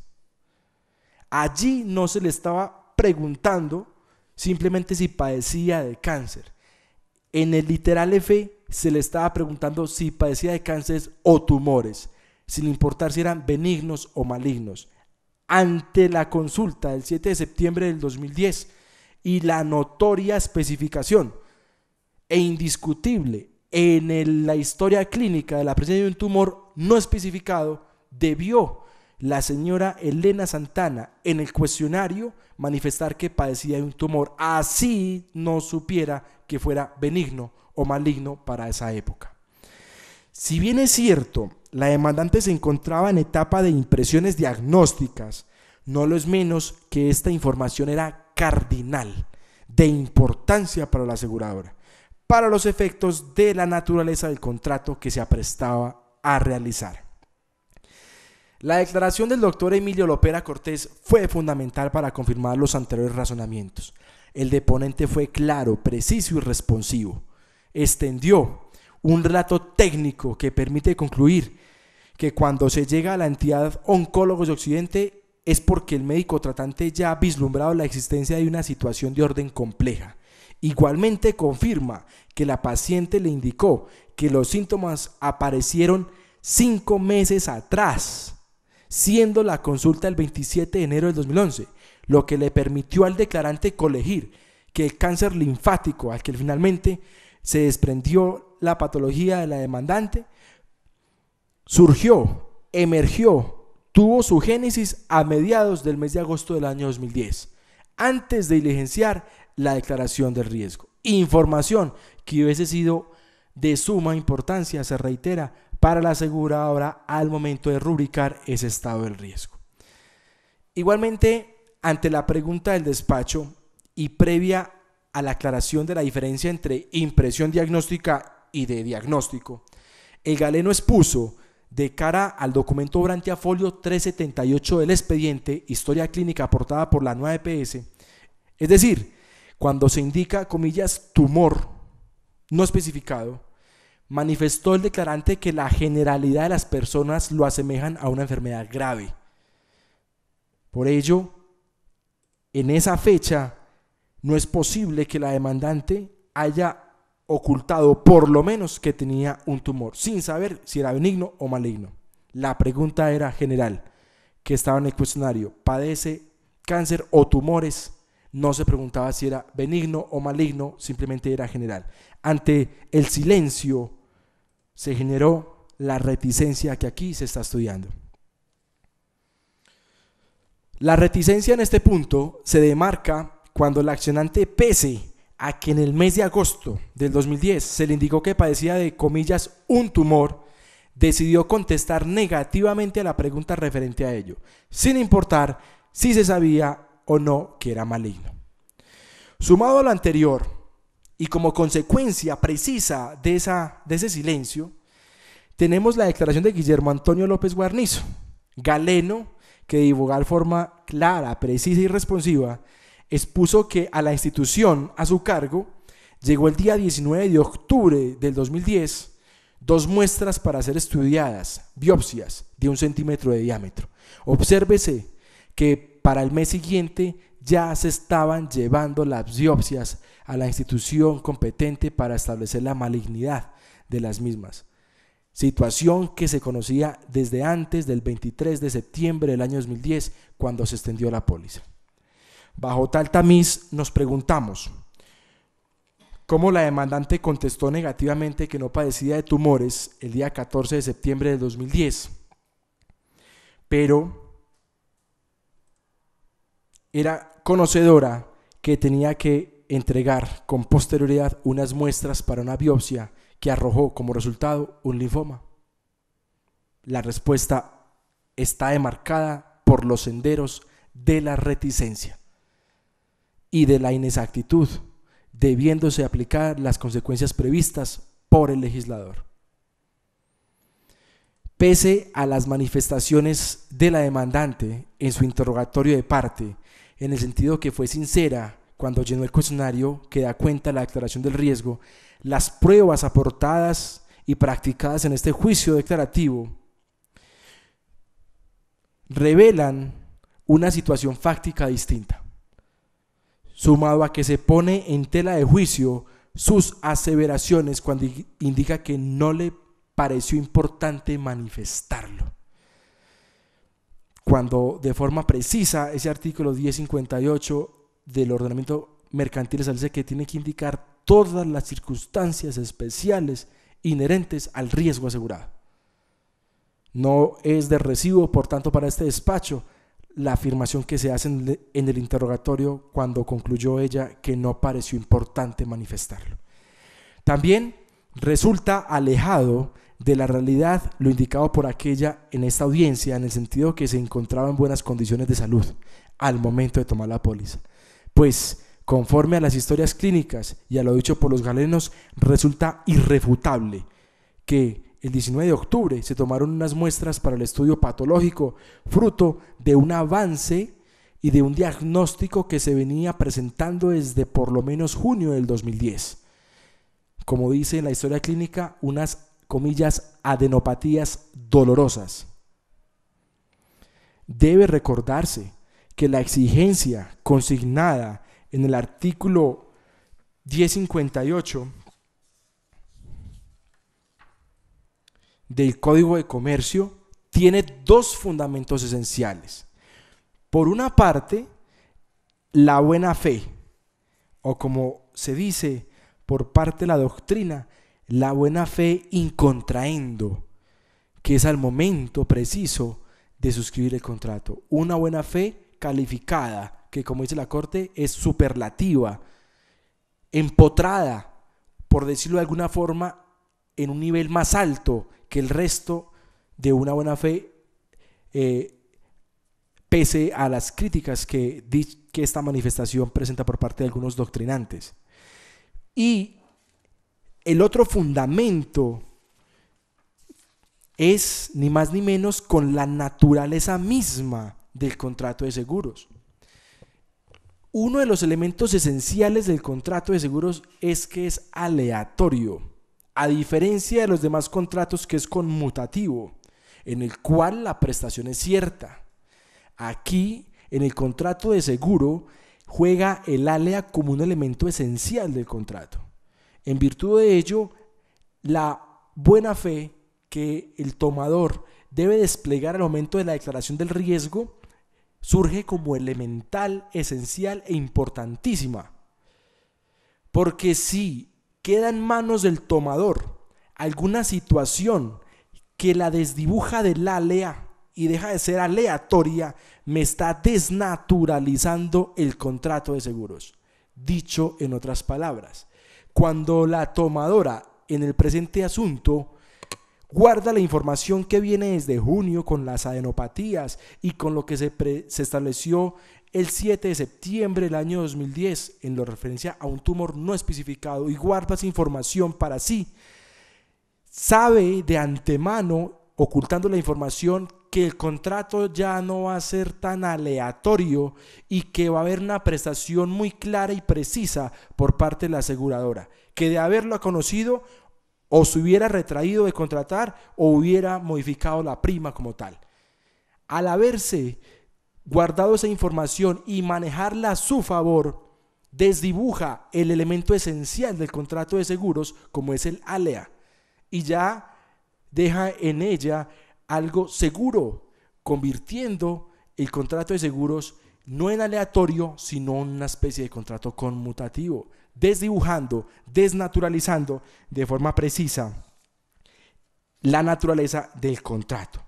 Allí no se le estaba preguntando simplemente si padecía de cáncer. En el literal F se le estaba preguntando si padecía de cáncer o tumores, sin importar si eran benignos o malignos. Ante la consulta del 7 de septiembre del 2010 y la notoria especificación e indiscutible en la historia clínica de la presencia de un tumor no especificado, debió la señora Elena Santana en el cuestionario manifestar que padecía de un tumor, así no supiera que fuera benigno o maligno para esa época. Si bien es cierto, la demandante se encontraba en etapa de impresiones diagnósticas, no lo es menos que esta información era cardinal, de importancia para la aseguradora, para los efectos de la naturaleza del contrato que se aprestaba a realizar. La declaración del doctor Emilio Lopera Cortés fue fundamental para confirmar los anteriores razonamientos. El deponente fue claro, preciso y responsivo. Extendió un relato técnico que permite concluir que cuando se llega a la entidad Oncólogos de Occidente es porque el médico tratante ya ha vislumbrado la existencia de una situación de orden compleja. Igualmente confirma que la paciente le indicó que los síntomas aparecieron 5 meses atrás, siendo la consulta el 27 de enero del 2011, lo que le permitió al declarante colegir que el cáncer linfático al que finalmente se desprendió la patología de la demandante emergió, tuvo su génesis a mediados del mes de agosto del año 2010, antes de diligenciar la declaración del riesgo. Información que hubiese sido de suma importancia, se reitera, para la aseguradora al momento de rubricar ese estado del riesgo. Igualmente, ante la pregunta del despacho y previa a la aclaración de la diferencia entre impresión diagnóstica y de diagnóstico, el galeno expuso, de cara al documento obrante a folio 378 del expediente, historia clínica aportada por la nueva EPS, es decir, cuando se indica, comillas, tumor no especificado, manifestó el declarante que la generalidad de las personas lo asemejan a una enfermedad grave. Por ello, en esa fecha, no es posible que la demandante haya ocultado por lo menos que tenía un tumor, sin saber si era benigno o maligno. La pregunta era general, que estaba en el cuestionario: ¿padece cáncer o tumores? No se preguntaba si era benigno o maligno, simplemente era general. Ante el silencio se generó la reticencia que aquí se está estudiando. La reticencia en este punto se demarca cuando el accionante, pese a que en el mes de agosto del 2010 se le indicó que padecía de, comillas, un tumor, decidió contestar negativamente a la pregunta referente a ello, sin importar si se sabía o no que era maligno. Sumado a lo anterior, y como consecuencia precisa de ese silencio, tenemos la declaración de Guillermo Antonio López Guarnizo, galeno, que de igual forma clara, precisa y responsiva, expuso que a la institución a su cargo llegó el día 19 de octubre del 2010 2 muestras para ser estudiadas, biopsias de 1 centímetro de diámetro. Obsérvese que para el mes siguiente ya se estaban llevando las biopsias a la institución competente para establecer la malignidad de las mismas. Situación que se conocía desde antes del 23 de septiembre del año 2010, cuando se extendió la póliza. Bajo tal tamiz nos preguntamos cómo la demandante contestó negativamente que no padecía de tumores el día 14 de septiembre del 2010, pero era conocedora que tenía que entregar con posterioridad unas muestras para una biopsia que arrojó como resultado un linfoma. La respuesta está demarcada por los senderos de la reticencia y de la inexactitud, debiéndose aplicar las consecuencias previstas por el legislador. Pese a las manifestaciones de la demandante en su interrogatorio de parte, en el sentido que fue sincera cuando llenó el cuestionario que da cuenta de la declaración del riesgo, las pruebas aportadas y practicadas en este juicio declarativo revelan una situación fáctica distinta, sumado a que se pone en tela de juicio sus aseveraciones cuando indica que no le pareció importante manifestarlo, cuando de forma precisa ese artículo 1058 del ordenamiento mercantil establece que tiene que indicar todas las circunstancias especiales inherentes al riesgo asegurado. No es de recibo, por tanto, para este despacho la afirmación que se hace en el interrogatorio cuando concluyó ella que no pareció importante manifestarlo. También resulta alejado de la realidad lo indicado por aquella en esta audiencia, en el sentido que se encontraba en buenas condiciones de salud al momento de tomar la póliza, pues conforme a las historias clínicas y a lo dicho por los galenos, resulta irrefutable que el 19 de octubre se tomaron unas muestras para el estudio patológico, fruto de un avance y de un diagnóstico que se venía presentando desde por lo menos junio del 2010. Como dice en la historia clínica, unas, comillas, adenopatías dolorosas. Debe recordarse que la exigencia consignada en el artículo 1058 del Código de Comercio tiene 2 fundamentos esenciales. Por una parte, la buena fe, o como se dice por parte de la doctrina, la buena fe in contraendo, que es al momento preciso de suscribir el contrato. Una buena fe calificada, que como dice la Corte, es superlativa, empotrada, por decirlo de alguna forma, en un nivel más alto que el resto de una buena fe, pese a las críticas que esta manifestación presenta por parte de algunos doctrinantes. Y el otro fundamento es ni más ni menos con la naturaleza misma del contrato de seguros. Uno de los elementos esenciales del contrato de seguros es que es aleatorio, a diferencia de los demás contratos que es conmutativo, en el cual la prestación es cierta. Aquí, en el contrato de seguro, juega el alea como un elemento esencial del contrato. En virtud de ello, la buena fe que el tomador debe desplegar al momento de la declaración del riesgo surge como elemental, esencial e importantísima. Porque si queda en manos del tomador alguna situación que la desdibuja del alea y deja de ser aleatoria, me está desnaturalizando el contrato de seguros. Dicho en otras palabras, cuando la tomadora en el presente asunto guarda la información que viene desde junio con las adenopatías y con lo que se estableció el 7 de septiembre del año 2010 en lo referencia a un tumor no especificado, y guarda esa información para sí, sabe de antemano, ocultando la información, que el contrato ya no va a ser tan aleatorio y que va a haber una prestación muy clara y precisa por parte de la aseguradora, que de haberlo conocido o se hubiera retraído de contratar o hubiera modificado la prima como tal. Al haberse guardado esa información y manejarla a su favor, desdibuja el elemento esencial del contrato de seguros, como es el ALEA, y ya deja en ella algo seguro, convirtiendo el contrato de seguros no en aleatorio, sino en una especie de contrato conmutativo, desdibujando, desnaturalizando de forma precisa la naturaleza del contrato.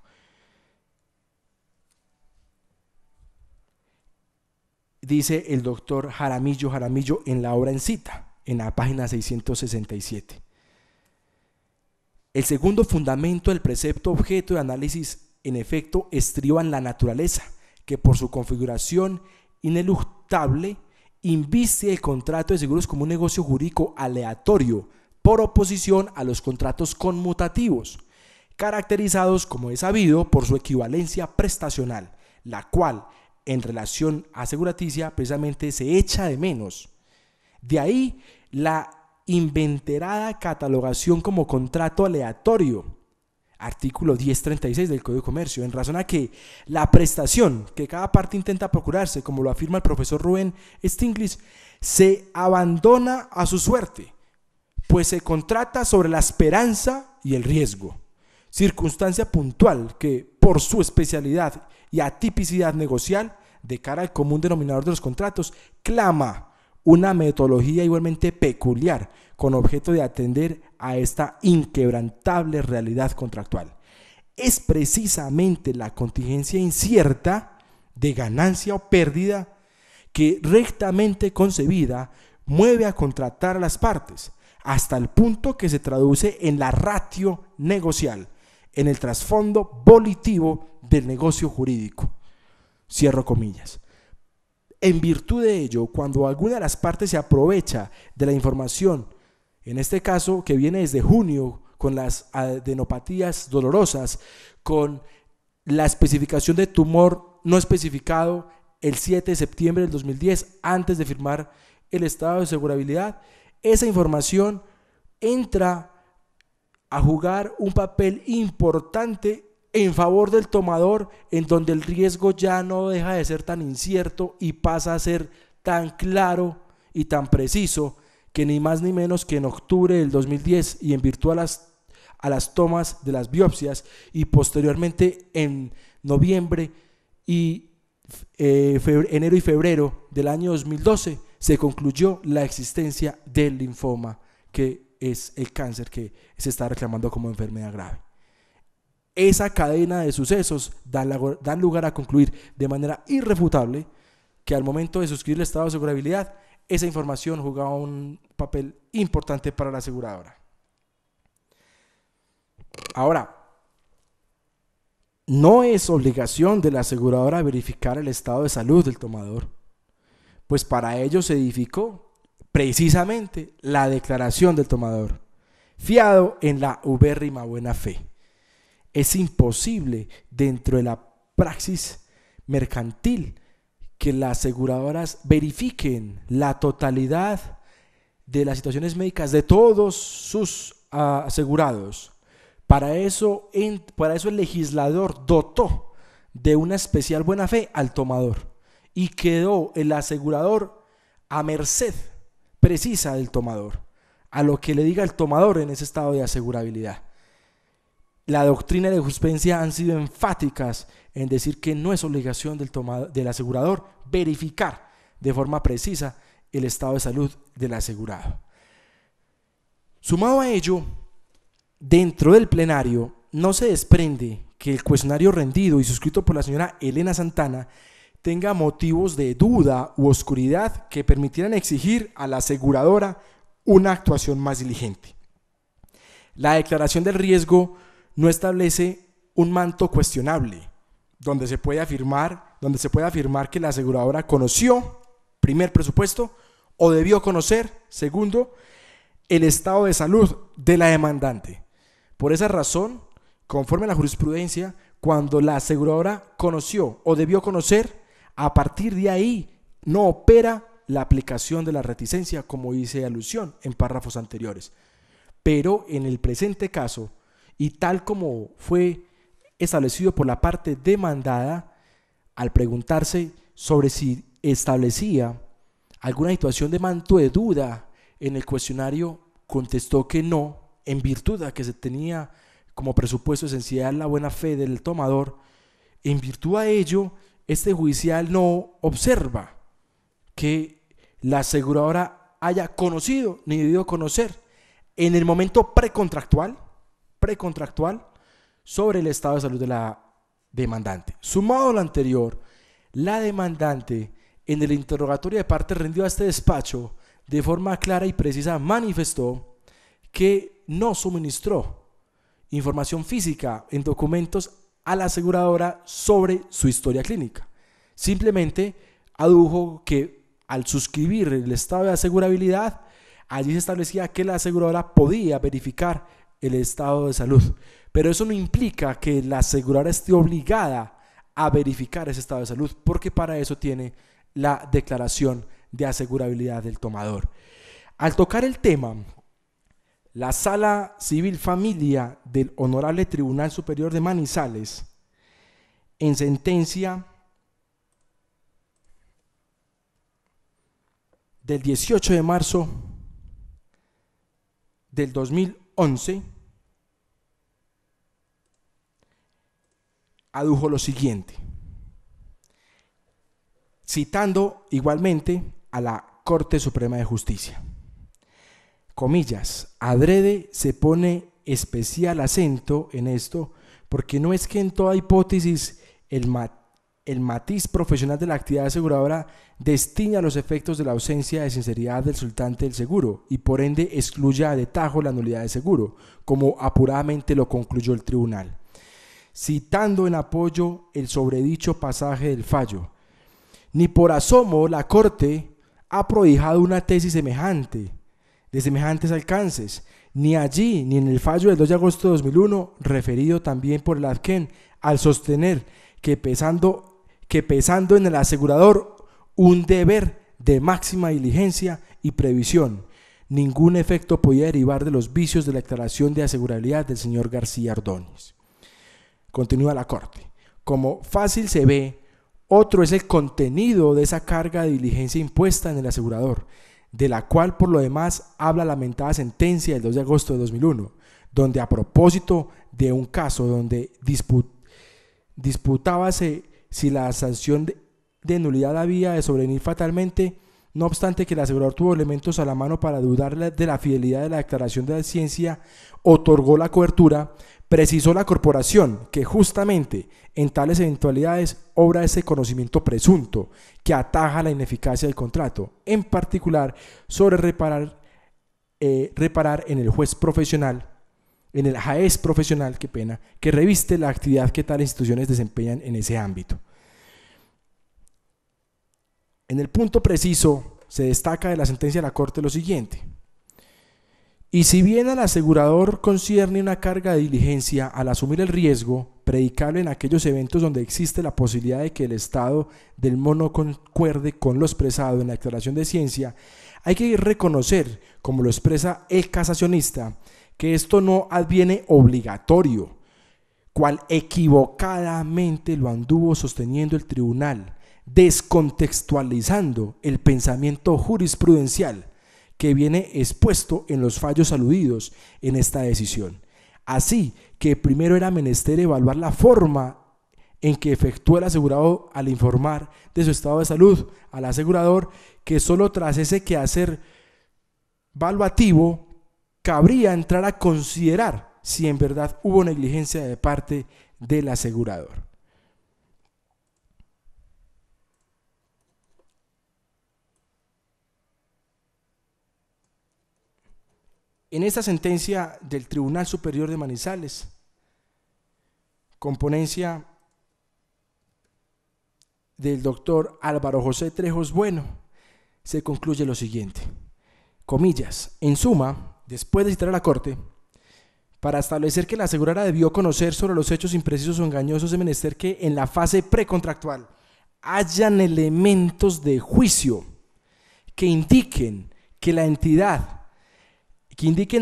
Dice el doctor Jaramillo en la obra En Cita, en la página 667. El segundo fundamento del precepto objeto de análisis, en efecto, estriba en la naturaleza, que por su configuración ineluctable inviste el contrato de seguros como un negocio jurídico aleatorio, por oposición a los contratos conmutativos, caracterizados, como es sabido, por su equivalencia prestacional, la cual, en relación aseguraticia, precisamente se echa de menos. De ahí la inventerada catalogación como contrato aleatorio, artículo 1036 del Código de Comercio, en razón a que la prestación que cada parte intenta procurarse, como lo afirma el profesor Rubén Stiglitz, se abandona a su suerte, pues se contrata sobre la esperanza y el riesgo, circunstancia puntual que, por su especialidad y atipicidad negocial de cara al común denominador de los contratos, clama una metodología igualmente peculiar, con objeto de atender a esta inquebrantable realidad contractual. Es precisamente la contingencia incierta de ganancia o pérdida que, rectamente concebida, mueve a contratar a las partes, hasta el punto que se traduce en la ratio negocial, en el trasfondo volitivo del negocio jurídico. Cierro comillas. En virtud de ello, cuando alguna de las partes se aprovecha de la información, en este caso que viene desde junio, con las adenopatías dolorosas, con la especificación de tumor no especificado el 7 de septiembre del 2010, antes de firmar el estado de asegurabilidad, esa información entra a jugar un papel importante en favor del tomador, en donde el riesgo ya no deja de ser tan incierto y pasa a ser tan claro y tan preciso, que ni más ni menos que en octubre del 2010, y en virtud a las tomas de las biopsias, y posteriormente en noviembre y enero y febrero del año 2012, se concluyó la existencia del linfoma, que es el cáncer que se está reclamando como enfermedad grave. Esa cadena de sucesos dan lugar a concluir de manera irrefutable que al momento de suscribir el estado de asegurabilidad, esa información jugaba un papel importante para la aseguradora. Ahora, no es obligación de la aseguradora verificar el estado de salud del tomador, pues para ello se edificó precisamente la declaración del tomador, fiado en la ubérrima buena fe. Es imposible dentro de la praxis mercantil que las aseguradoras verifiquen la totalidad de las situaciones médicas de todos sus asegurados. Para eso el legislador dotó de una especial buena fe al tomador y quedó el asegurador a merced precisa del tomador, a lo que le diga el tomador en ese estado de asegurabilidad. La doctrina y la jurisprudencia han sido enfáticas en decir que no es obligación del asegurador verificar de forma precisa el estado de salud del asegurado. Sumado a ello, dentro del plenario no se desprende que el cuestionario rendido y suscrito por la señora Elena Santana tenga motivos de duda u oscuridad que permitieran exigir a la aseguradora una actuación más diligente. La declaración del riesgo no establece un manto cuestionable, donde se puede afirmar que la aseguradora conoció, primer presupuesto, o debió conocer, segundo, el estado de salud de la demandante. Por esa razón, conforme a la jurisprudencia, cuando la aseguradora conoció o debió conocer, a partir de ahí no opera la aplicación de la reticencia, como hice alusión en párrafos anteriores. Pero en el presente caso, y tal como fue establecido por la parte demandada, al preguntarse sobre si establecía alguna situación de manto de duda en el cuestionario, contestó que no, en virtud de que se tenía como presupuesto esencial la buena fe del tomador. En virtud de ello, este judicial no observa que la aseguradora haya conocido ni debido conocer en el momento precontractual sobre el estado de salud de la demandante. Sumado a lo anterior, la demandante en el interrogatorio de parte rendido a este despacho de forma clara y precisa manifestó que no suministró información física en documentos a la aseguradora sobre su historia clínica. Simplemente adujo que al suscribir el estado de asegurabilidad, allí se establecía que la aseguradora podía verificar el estado de salud, pero eso no implica que la aseguradora esté obligada a verificar ese estado de salud, porque para eso tiene la declaración de asegurabilidad del tomador. Al tocar el tema, la Sala Civil Familia del Honorable Tribunal Superior de Manizales, en sentencia del 18 de marzo del 2011, adujo lo siguiente, citando igualmente a la Corte Suprema de Justicia. Comillas, adrede se pone especial acento en esto porque no es que en toda hipótesis el matiz profesional de la actividad aseguradora destine a los efectos de la ausencia de sinceridad del solicitante del seguro y por ende excluya de tajo la nulidad de seguro, como apuradamente lo concluyó el tribunal. Citando en apoyo el sobredicho pasaje del fallo, ni por asomo la Corte ha prohijado una tesis semejante, de semejantes alcances, ni allí ni en el fallo del 2 de agosto de 2001, referido también por el adquén, al sostener que pesando en el asegurador un deber de máxima diligencia y previsión, ningún efecto podía derivar de los vicios de la declaración de asegurabilidad del señor García Ordóñez. Continúa la Corte. Como fácil se ve, otro es el contenido de esa carga de diligencia impuesta en el asegurador, de la cual por lo demás habla la lamentada sentencia del 2 de agosto de 2001, donde a propósito de un caso donde disputábase si la sanción de nulidad había de sobrevenir fatalmente, no obstante que el asegurador tuvo elementos a la mano para dudar de la fidelidad de la declaración de la ciencia, otorgó la cobertura, precisó la corporación que justamente en tales eventualidades obra ese conocimiento presunto que ataja la ineficacia del contrato, en particular sobre reparar en el juez profesional, en el jaez profesional, que reviste la actividad que tales instituciones desempeñan en ese ámbito. En el punto preciso se destaca de la sentencia de la Corte lo siguiente: y si bien al asegurador concierne una carga de diligencia al asumir el riesgo, predicable en aquellos eventos donde existe la posibilidad de que el estado del mono concuerde con lo expresado en la declaración de ciencia, hay que reconocer, como lo expresa el casacionista, que esto no adviene obligatorio, cual equivocadamente lo anduvo sosteniendo el tribunal, descontextualizando el pensamiento jurisprudencial que viene expuesto en los fallos aludidos en esta decisión. Así que primero era menester evaluar la forma en que efectúa el asegurado al informar de su estado de salud al asegurador, que solo tras ese quehacer valuativo cabría entrar a considerar si en verdad hubo negligencia de parte del asegurador. En esta sentencia del Tribunal Superior de Manizales, con ponencia del doctor Álvaro José Trejos Bueno, se concluye lo siguiente, comillas, en suma, después de citar a la Corte, para establecer que la aseguradora debió conocer sobre los hechos imprecisos o engañosos, es menester que en la fase precontractual hayan elementos de juicio que indiquen a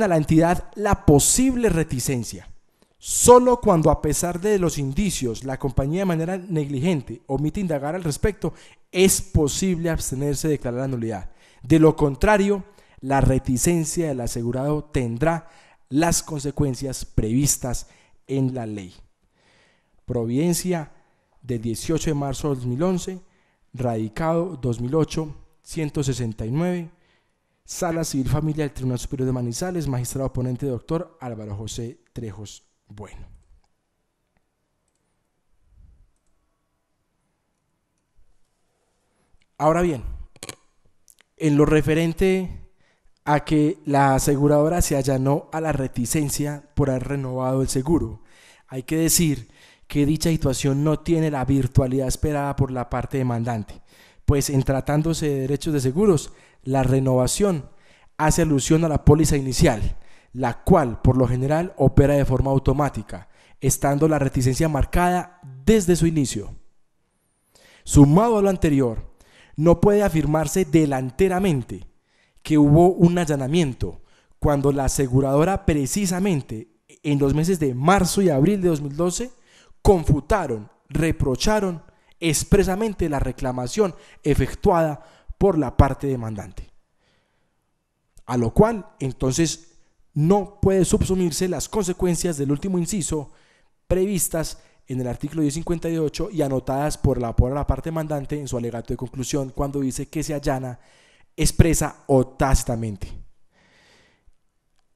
la entidad la posible reticencia. Solo cuando, a pesar de los indicios, la compañía de manera negligente omite indagar al respecto, es posible abstenerse de declarar la nulidad. De lo contrario, la reticencia del asegurado tendrá las consecuencias previstas en la ley. Providencia del 18 de marzo de 2011, radicado 2008, 169, Sala Civil Familiar del Tribunal Superior de Manizales, magistrado ponente doctor Álvaro José Trejos Bueno. Ahora bien, en lo referente a que la aseguradora se allanó a la reticencia por haber renovado el seguro, hay que decir que dicha situación no tiene la virtualidad esperada por la parte demandante, pues en tratándose de derechos de seguros, la renovación hace alusión a la póliza inicial, la cual por lo general opera de forma automática, estando la reticencia marcada desde su inicio. Sumado a lo anterior, no puede afirmarse delanteramente que hubo un allanamiento cuando la aseguradora precisamente en los meses de marzo y abril de 2012 confutaron, reprocharon expresamente la reclamación efectuada por la parte demandante, a lo cual entonces no puede subsumirse las consecuencias del último inciso previstas en el artículo 1058 y anotadas por la parte demandante en su alegato de conclusión cuando dice que se allana expresa o tácitamente.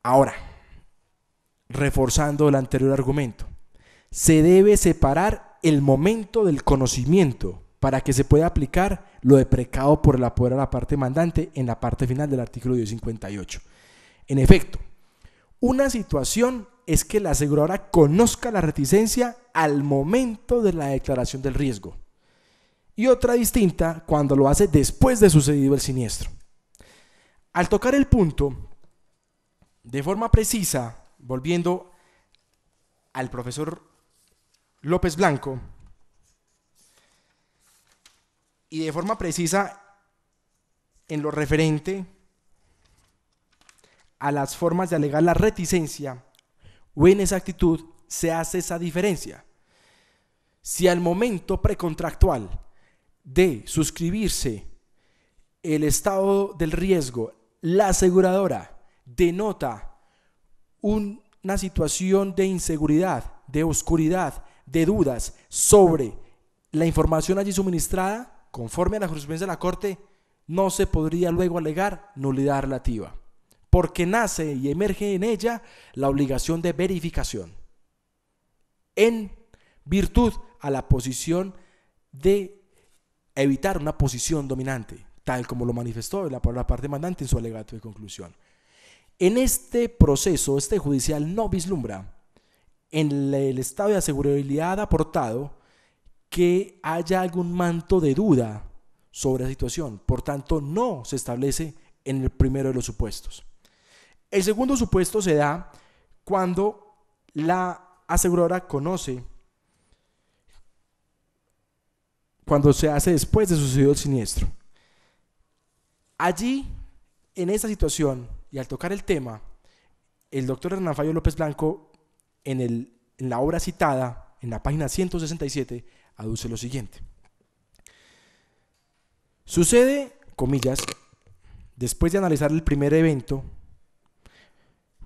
Ahora, reforzando el anterior argumento, se debe separar el momento del conocimiento para que se pueda aplicar lo deprecado por el apoderado a la parte demandante en la parte final del artículo 1058. En efecto, una situación es que la aseguradora conozca la reticencia al momento de la declaración del riesgo y otra distinta cuando lo hace después de sucedido el siniestro. Al tocar el punto, de forma precisa, volviendo al profesor López Blanco, y de forma precisa en lo referente a las formas de alegar la reticencia o inexactitud, se hace esa diferencia. Si al momento precontractual de suscribirse el estado del riesgo, la aseguradora denota una situación de inseguridad, de oscuridad, de dudas sobre la información allí suministrada, conforme a la jurisprudencia de la Corte, no se podría luego alegar nulidad relativa, porque nace y emerge en ella la obligación de verificación, en virtud a la posición de evitar una posición dominante, tal como lo manifestó la parte demandante en su alegato de conclusión. En este proceso, este judicial no vislumbra en el estado de asegurabilidad aportado que haya algún manto de duda sobre la situación, por tanto no se establece en el primero de los supuestos. El segundo supuesto se da cuando la aseguradora conoce, cuando se hace después de sucedido el siniestro. Allí, en esa situación, y al tocar el tema, el doctor Hernán Fabio López Blanco, en la obra citada, en la página 167, aduce lo siguiente. Sucede, comillas, después de analizar el primer evento,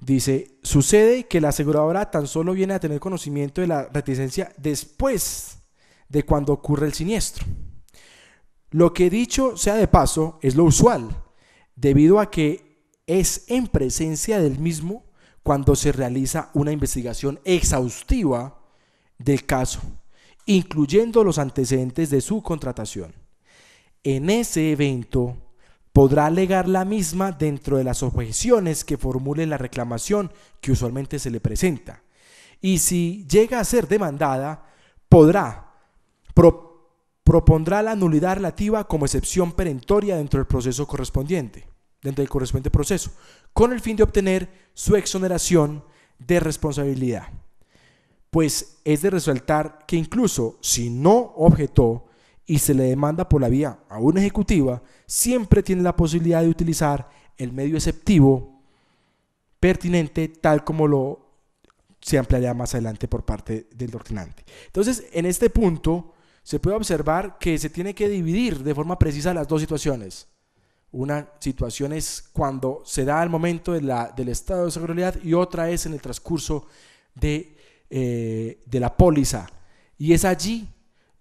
dice, sucede que la aseguradora tan solo viene a tener conocimiento de la reticencia después de cuando ocurre el siniestro. Lo que dicho sea de paso es lo usual, debido a que es en presencia del mismo cuando se realiza una investigación exhaustiva del caso, incluyendo los antecedentes de su contratación. En ese evento podrá alegar la misma dentro de las objeciones que formule la reclamación que usualmente se le presenta. Y si llega a ser demandada, propondrá la nulidad relativa como excepción perentoria dentro del proceso correspondiente, dentro del correspondiente proceso, con el fin de obtener su exoneración de responsabilidad. Pues es de resaltar que incluso si no objetó y se le demanda por la vía aún ejecutiva, siempre tiene la posibilidad de utilizar el medio exceptivo pertinente, tal como se ampliará más adelante por parte del ordinante. Entonces, en este punto se puede observar que se tiene que dividir de forma precisa las dos situaciones. Una situación es cuando se da el momento del estado de seguridad y otra es en el transcurso de la póliza, y es allí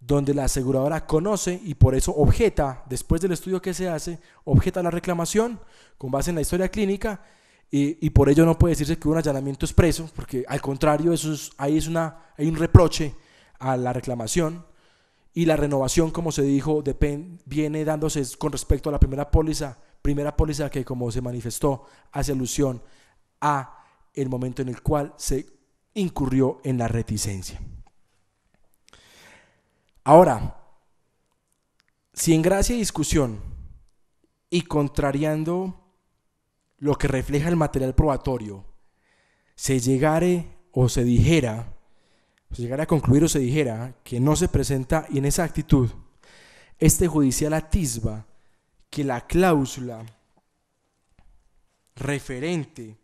donde la aseguradora conoce y por eso objeta, después del estudio que se hace, objeta la reclamación con base en la historia clínica y por ello no puede decirse que hubo un allanamiento expreso, porque al contrario hay un reproche a la reclamación, y la renovación, como se dijo, viene dándose con respecto a la primera póliza que, como se manifestó, hace alusión a el momento en el cual se incurrió en la reticencia. Ahora, si en gracia y discusión y contrariando lo que refleja el material probatorio, se llegare a concluir o se dijera que no se presenta inexactitud, este judicial atisba que la cláusula referente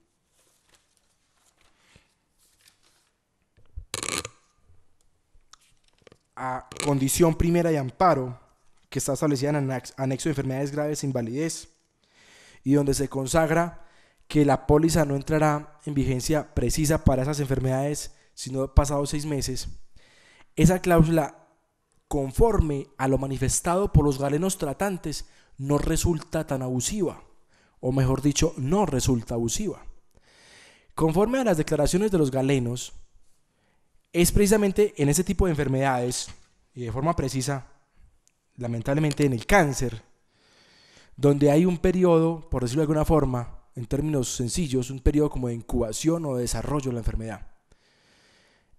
a condición primera de amparo, que está establecida en anexo de enfermedades graves e invalidez, y donde se consagra que la póliza no entrará en vigencia precisa para esas enfermedades sino pasados 6 meses, esa cláusula, conforme a lo manifestado por los galenos tratantes, no resulta tan abusiva, o mejor dicho, no resulta abusiva. Conforme a las declaraciones de los galenos, es precisamente en ese tipo de enfermedades, y de forma precisa, lamentablemente en el cáncer, donde hay un periodo, por decirlo de alguna forma, en términos sencillos, un periodo como de incubación o de desarrollo de la enfermedad.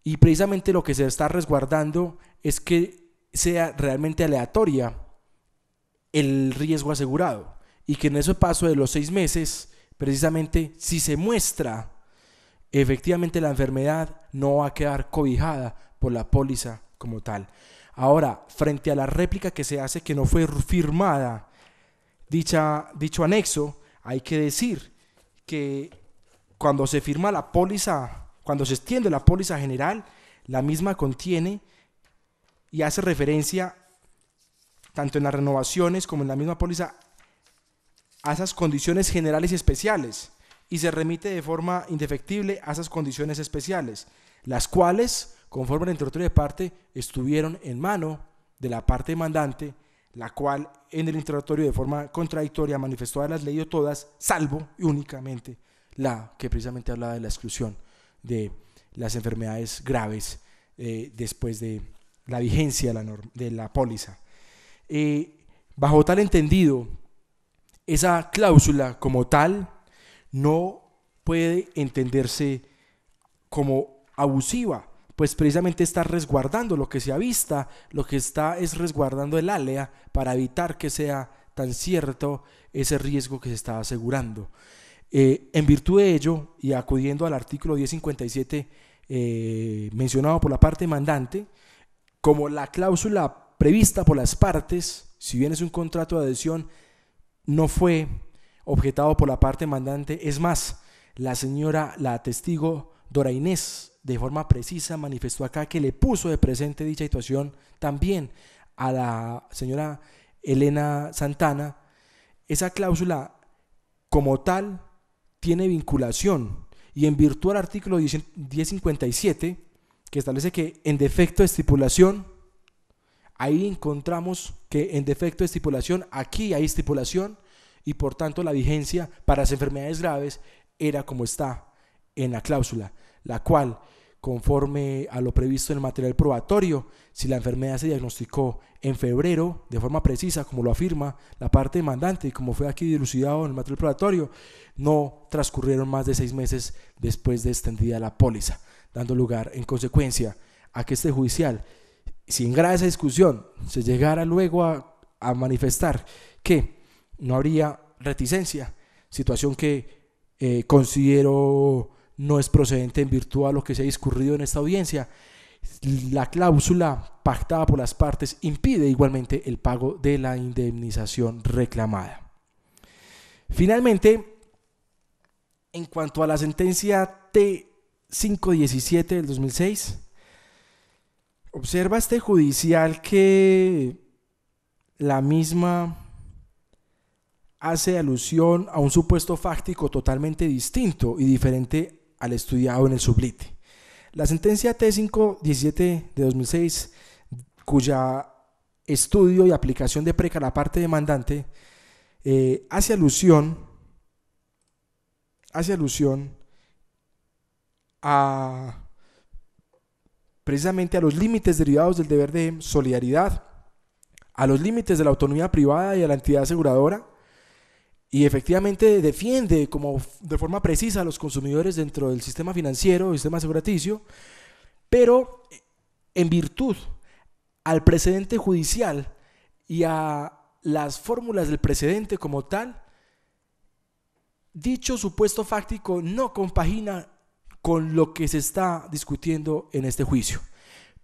Y precisamente lo que se está resguardando es que sea realmente aleatoria el riesgo asegurado, y que en ese paso de los 6 meses, precisamente si se muestra efectivamente la enfermedad, no va a quedar cobijada por la póliza como tal. Ahora, frente a la réplica que se hace que no fue firmada dicho anexo, hay que decir que cuando se firma la póliza, cuando se extiende la póliza general, la misma contiene y hace referencia, tanto en las renovaciones como en la misma póliza, a esas condiciones generales y especiales, y se remite de forma indefectible a esas condiciones especiales, las cuales, conforme al interrogatorio de parte, estuvieron en mano de la parte demandante, la cual en el interrogatorio de forma contradictoria manifestó haberlas leído todas, salvo y únicamente la que precisamente hablaba de la exclusión de las enfermedades graves después de la vigencia de la póliza. Bajo tal entendido, esa cláusula como tal no puede entenderse como abusiva, pues precisamente está resguardando lo que se avista, lo que está es resguardando el alea para evitar que sea tan cierto ese riesgo que se está asegurando. En virtud de ello, y acudiendo al artículo 1057 mencionado por la parte demandante, como la cláusula prevista por las partes, si bien es un contrato de adhesión, no fue objetado por la parte demandante, es más, la testigo Dora Inés, de forma precisa manifestó acá que le puso de presente dicha situación también a la señora Elena Santana. Esa cláusula como tal tiene vinculación, y en virtud del artículo 1057, que establece que en defecto de estipulación, ahí encontramos que en defecto de estipulación, aquí hay estipulación, y por tanto la vigencia para las enfermedades graves era como está en la cláusula, la cual, conforme a lo previsto en el material probatorio. Si la enfermedad se diagnosticó en febrero, de forma precisa, como lo afirma la parte demandante y como fue aquí dilucidado en el material probatorio, no transcurrieron más de 6 meses después de extendida la póliza, dando lugar en consecuencia a que este judicial, si en grado de esa discusión se llegara luego a manifestar que no habría reticencia, situación que considero no es procedente en virtud a lo que se ha discurrido en esta audiencia, la cláusula pactada por las partes impide igualmente el pago de la indemnización reclamada. Finalmente, en cuanto a la sentencia T517 del 2006, observa este judicial que la misma hace alusión a un supuesto fáctico totalmente distinto y diferente al estudiado en el sublite. La sentencia T517 de 2006, cuya estudio y aplicación de preca la parte demandante, hace alusión a precisamente a los límites derivados del deber de solidaridad, a los límites de la autonomía privada y a la entidad aseguradora, y efectivamente defiende como de forma precisa a los consumidores dentro del sistema financiero, el sistema aseguraticio, pero en virtud al precedente judicial y a las fórmulas del precedente como tal, dicho supuesto fáctico no compagina con lo que se está discutiendo en este juicio.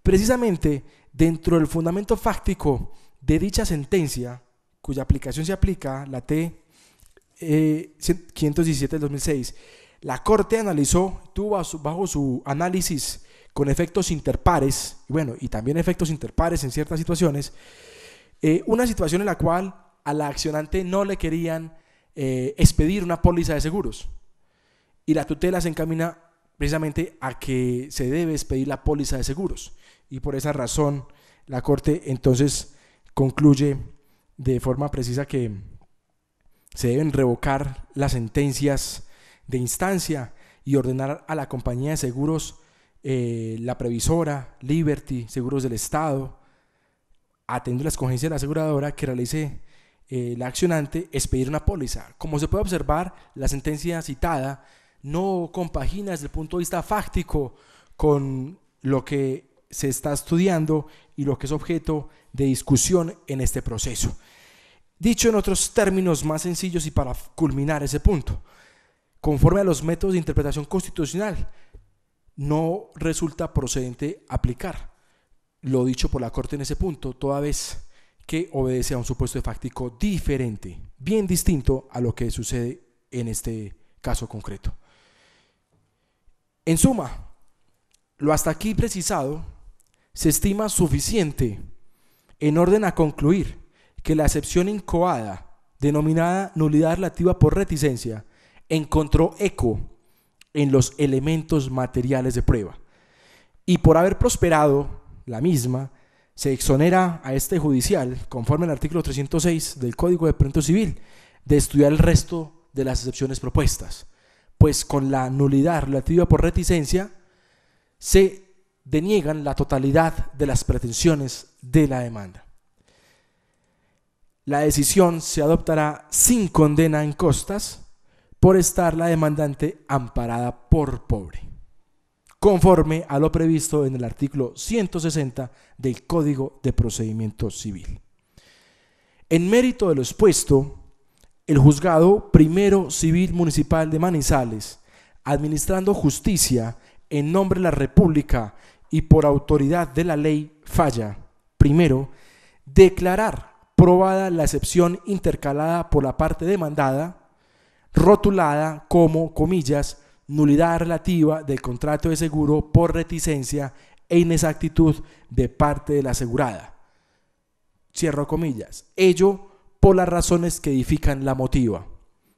Precisamente dentro del fundamento fáctico de dicha sentencia, cuya aplicación se aplica, la T517 del 2006, la Corte analizó, tuvo bajo su análisis con efectos interpares, y también efectos interpares en ciertas situaciones, una situación en la cual a la accionante no le querían expedir una póliza de seguros, y la tutela se encamina precisamente a que se debe expedir la póliza de seguros, y por esa razón la Corte entonces concluye de forma precisa que se deben revocar las sentencias de instancia y ordenar a la compañía de seguros, la previsora, Liberty, Seguros del Estado, atendiendo la escogencia de la aseguradora, que realice la accionante expedir una póliza. Como se puede observar, la sentencia citada no compagina desde el punto de vista fáctico con lo que se está estudiando y lo que es objeto de discusión en este proceso. Dicho en otros términos más sencillos y para culminar ese punto, conforme a los métodos de interpretación constitucional, no resulta procedente aplicar lo dicho por la Corte en ese punto, toda vez que obedece a un supuesto de fáctico diferente, bien distinto a lo que sucede en este caso concreto. En suma, lo hasta aquí precisado se estima suficiente en orden a concluir que la excepción incoada, denominada nulidad relativa por reticencia, encontró eco en los elementos materiales de prueba, y por haber prosperado la misma, se exonera a este judicial, conforme al artículo 306 del Código de Procedimiento Civil, de estudiar el resto de las excepciones propuestas, pues con la nulidad relativa por reticencia se deniegan la totalidad de las pretensiones de la demanda. La decisión se adoptará sin condena en costas por estar la demandante amparada por pobre, conforme a lo previsto en el artículo 160 del Código de Procedimiento Civil. En mérito de lo expuesto, el Juzgado Primero Civil Municipal de Manizales, administrando justicia en nombre de la República y por autoridad de la ley, falla, primero, declarar probada la excepción intercalada por la parte demandada, rotulada como, comillas, nulidad relativa del contrato de seguro por reticencia e inexactitud de parte de la asegurada, cierro comillas, ello por las razones que edifican la motiva.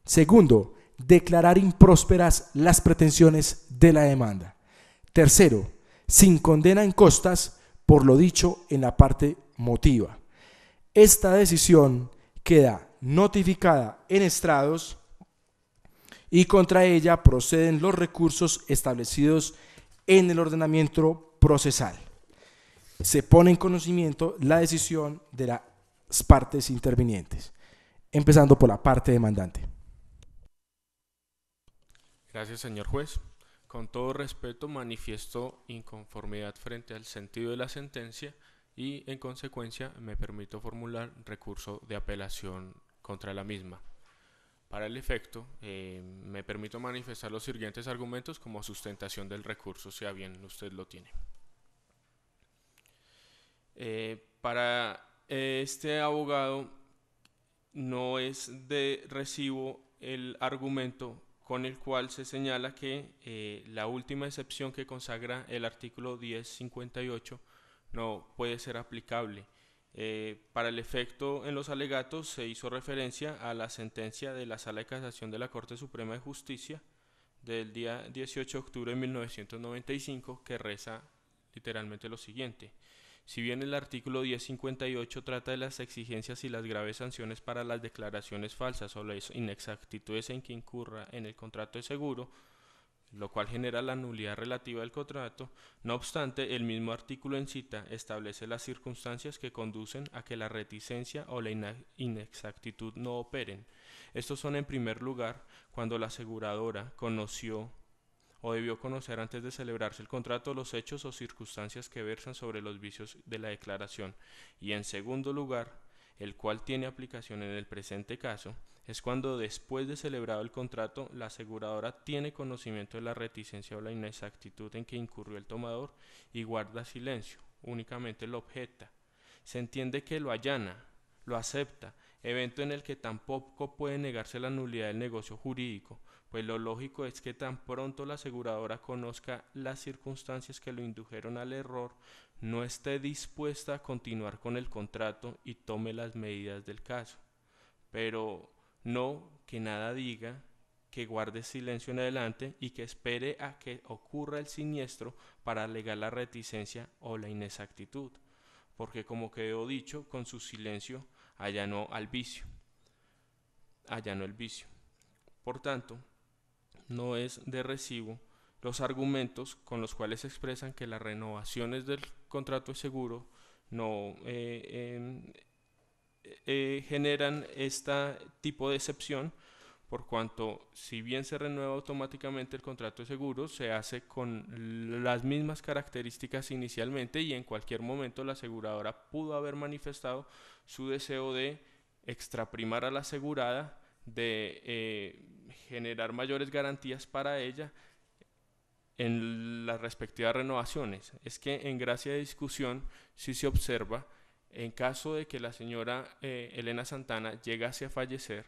Segundo, declarar imprósperas las pretensiones de la demanda. Tercero, sin condena en costas por lo dicho en la parte motiva. Esta decisión queda notificada en estrados y contra ella proceden los recursos establecidos en el ordenamiento procesal. Se pone en conocimiento la decisión de las partes intervinientes, empezando por la parte demandante. Gracias, señor juez. Con todo respeto, manifiesto inconformidad frente al sentido de la sentencia y, en consecuencia, me permito formular recurso de apelación contra la misma. Para el efecto, me permito manifestar los siguientes argumentos como sustentación del recurso, si a bien usted lo tiene. Para este abogado no es de recibo el argumento con el cual se señala que la última excepción que consagra el artículo 1058 no puede ser aplicable. Para el efecto, en los alegatos se hizo referencia a la sentencia de la Sala de Casación de la Corte Suprema de Justicia del día 18 de octubre de 1995, que reza literalmente lo siguiente: si bien el artículo 1058 trata de las exigencias y las graves sanciones para las declaraciones falsas o las inexactitudes en que incurra en el contrato de seguro, lo cual genera la nulidad relativa del contrato, no obstante, el mismo artículo en cita establece las circunstancias que conducen a que la reticencia o la inexactitud no operen. Estos son, en primer lugar, cuando la aseguradora conoció o debió conocer antes de celebrarse el contrato los hechos o circunstancias que versan sobre los vicios de la declaración, y en segundo lugar, el cual tiene aplicación en el presente caso, es cuando después de celebrado el contrato la aseguradora tiene conocimiento de la reticencia o la inexactitud en que incurrió el tomador y guarda silencio, únicamente lo objeta. Se entiende que lo allana, lo acepta, evento en el que tampoco puede negarse la nulidad del negocio jurídico, pues lo lógico es que tan pronto la aseguradora conozca las circunstancias que lo indujeron al error, no esté dispuesta a continuar con el contrato y tome las medidas del caso, pero no que nada diga, que guarde silencio en adelante y que espere a que ocurra el siniestro para alegar la reticencia o la inexactitud, porque como quedó dicho, con su silencio allanó al vicio, allanó el vicio. Por tanto, no es de recibo los argumentos con los cuales expresan que las renovaciones del contrato de seguro no generan este tipo de excepción, por cuanto si bien se renueva automáticamente el contrato de seguro, se hace con las mismas características inicialmente y en cualquier momento la aseguradora pudo haber manifestado su deseo de extraprimar a la asegurada, de generar mayores garantías para ella en las respectivas renovaciones. Es que en gracia de discusión si se observa, en caso de que la señora Elena Santana llegase a fallecer,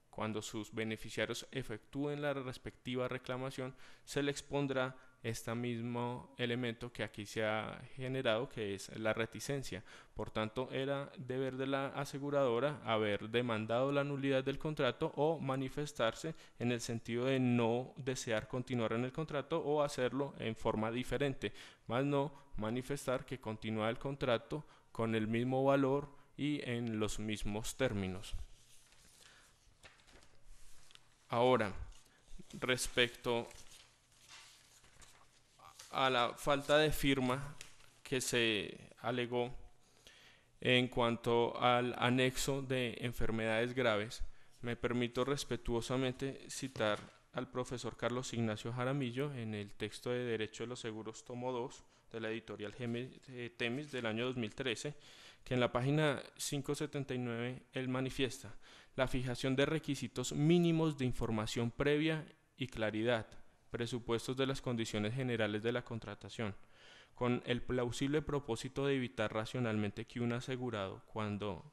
cuando sus beneficiarios efectúen la respectiva reclamación, se le expondrá este mismo elemento que aquí se ha generado, que es la reticencia. Por tanto, era deber de la aseguradora haber demandado la nulidad del contrato o manifestarse en el sentido de no desear continuar en el contrato o hacerlo en forma diferente, más no manifestar que continúa el contrato con el mismo valor y en los mismos términos. Ahora, respecto a la falta de firma que se alegó en cuanto al anexo de enfermedades graves, me permito respetuosamente citar al profesor Carlos Ignacio Jaramillo en el texto de Derecho de los Seguros tomo 2 de la editorial Temis del año 2013, que en la página 579 él manifiesta la fijación de requisitos mínimos de información previa y claridad, presupuestos de las condiciones generales de la contratación, con el plausible propósito de evitar racionalmente que un asegurado, cuando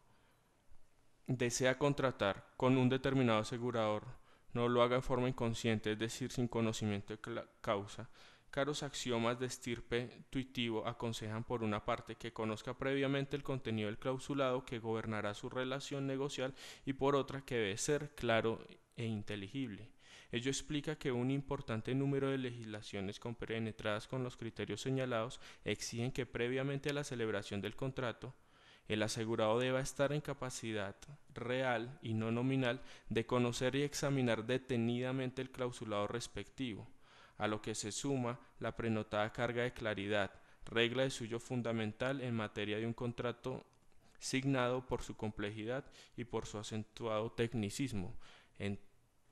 desea contratar con un determinado asegurador, no lo haga en forma inconsciente, es decir, sin conocimiento de causa. Caros axiomas de estirpe tuitivo aconsejan, por una parte, que conozca previamente el contenido del clausulado que gobernará su relación negocial, y por otra, que debe ser claro e inteligible. Ello explica que un importante número de legislaciones compenetradas con los criterios señalados exigen que previamente a la celebración del contrato, el asegurado deba estar en capacidad real y no nominal de conocer y examinar detenidamente el clausulado respectivo, a lo que se suma la prenotada carga de claridad, regla de suyo fundamental en materia de un contrato signado por su complejidad y por su acentuado tecnicismo. En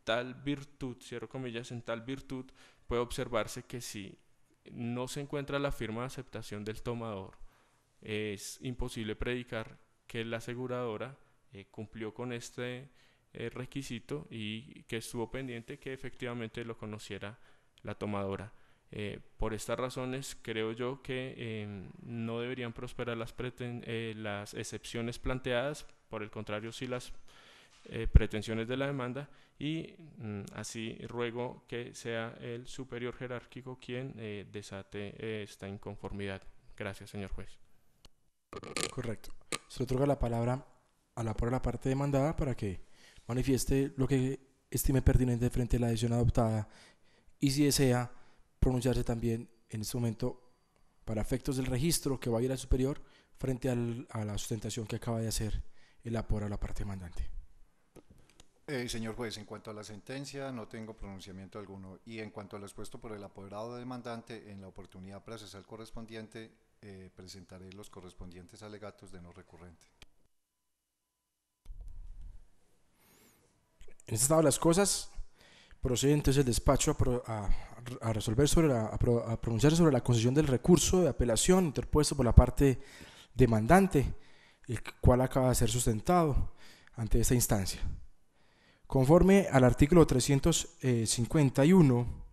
tal virtud, cierro comillas, en tal virtud puede observarse que si no se encuentra la firma de aceptación del tomador, es imposible predicar que la aseguradora cumplió con este requisito y que estuvo pendiente que efectivamente lo conociera la tomadora. Por estas razones creo yo que no deberían prosperar las excepciones planteadas, por el contrario sí las pretensiones de la demanda, y así ruego que sea el superior jerárquico quien desate esta inconformidad. Gracias, señor juez. Correcto. Se le otorga la palabra a la parte demandada para que manifieste lo que estime pertinente frente a la decisión adoptada y si desea pronunciarse también en este momento para efectos del registro que va a ir al superior frente a la sustentación que acaba de hacer el apor a la parte demandante. Señor juez, en cuanto a la sentencia no tengo pronunciamiento alguno, y en cuanto a lo expuesto por el apoderado demandante, en la oportunidad procesal correspondiente presentaré los correspondientes alegatos de no recurrente. En este estado de las cosas, procede entonces el despacho a resolver a pronunciarse sobre la concesión del recurso de apelación interpuesto por la parte demandante, el cual acaba de ser sustentado ante esta instancia. Conforme al artículo 351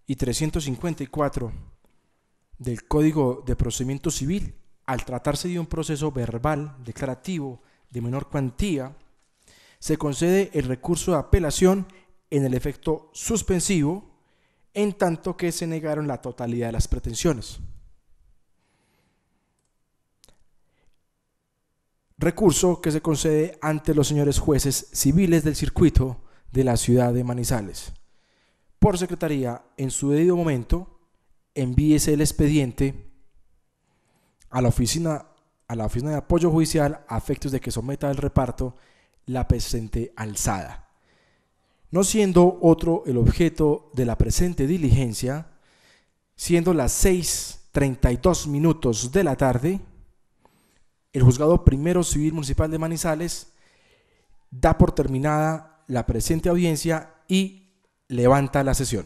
y 354 del Código de Procedimiento Civil, al tratarse de un proceso verbal declarativo de menor cuantía, se concede el recurso de apelación en el efecto suspensivo, en tanto que se negaron la totalidad de las pretensiones. Recurso que se concede ante los señores jueces civiles del circuito de la ciudad de Manizales. Por secretaría, en su debido momento, envíese el expediente a la oficina de apoyo judicial a efectos de que someta al reparto la presente alzada. No siendo otro el objeto de la presente diligencia, siendo las 6:32 de la tarde, el Juzgado Primero Civil Municipal de Manizales da por terminada la presente audiencia y levanta la sesión.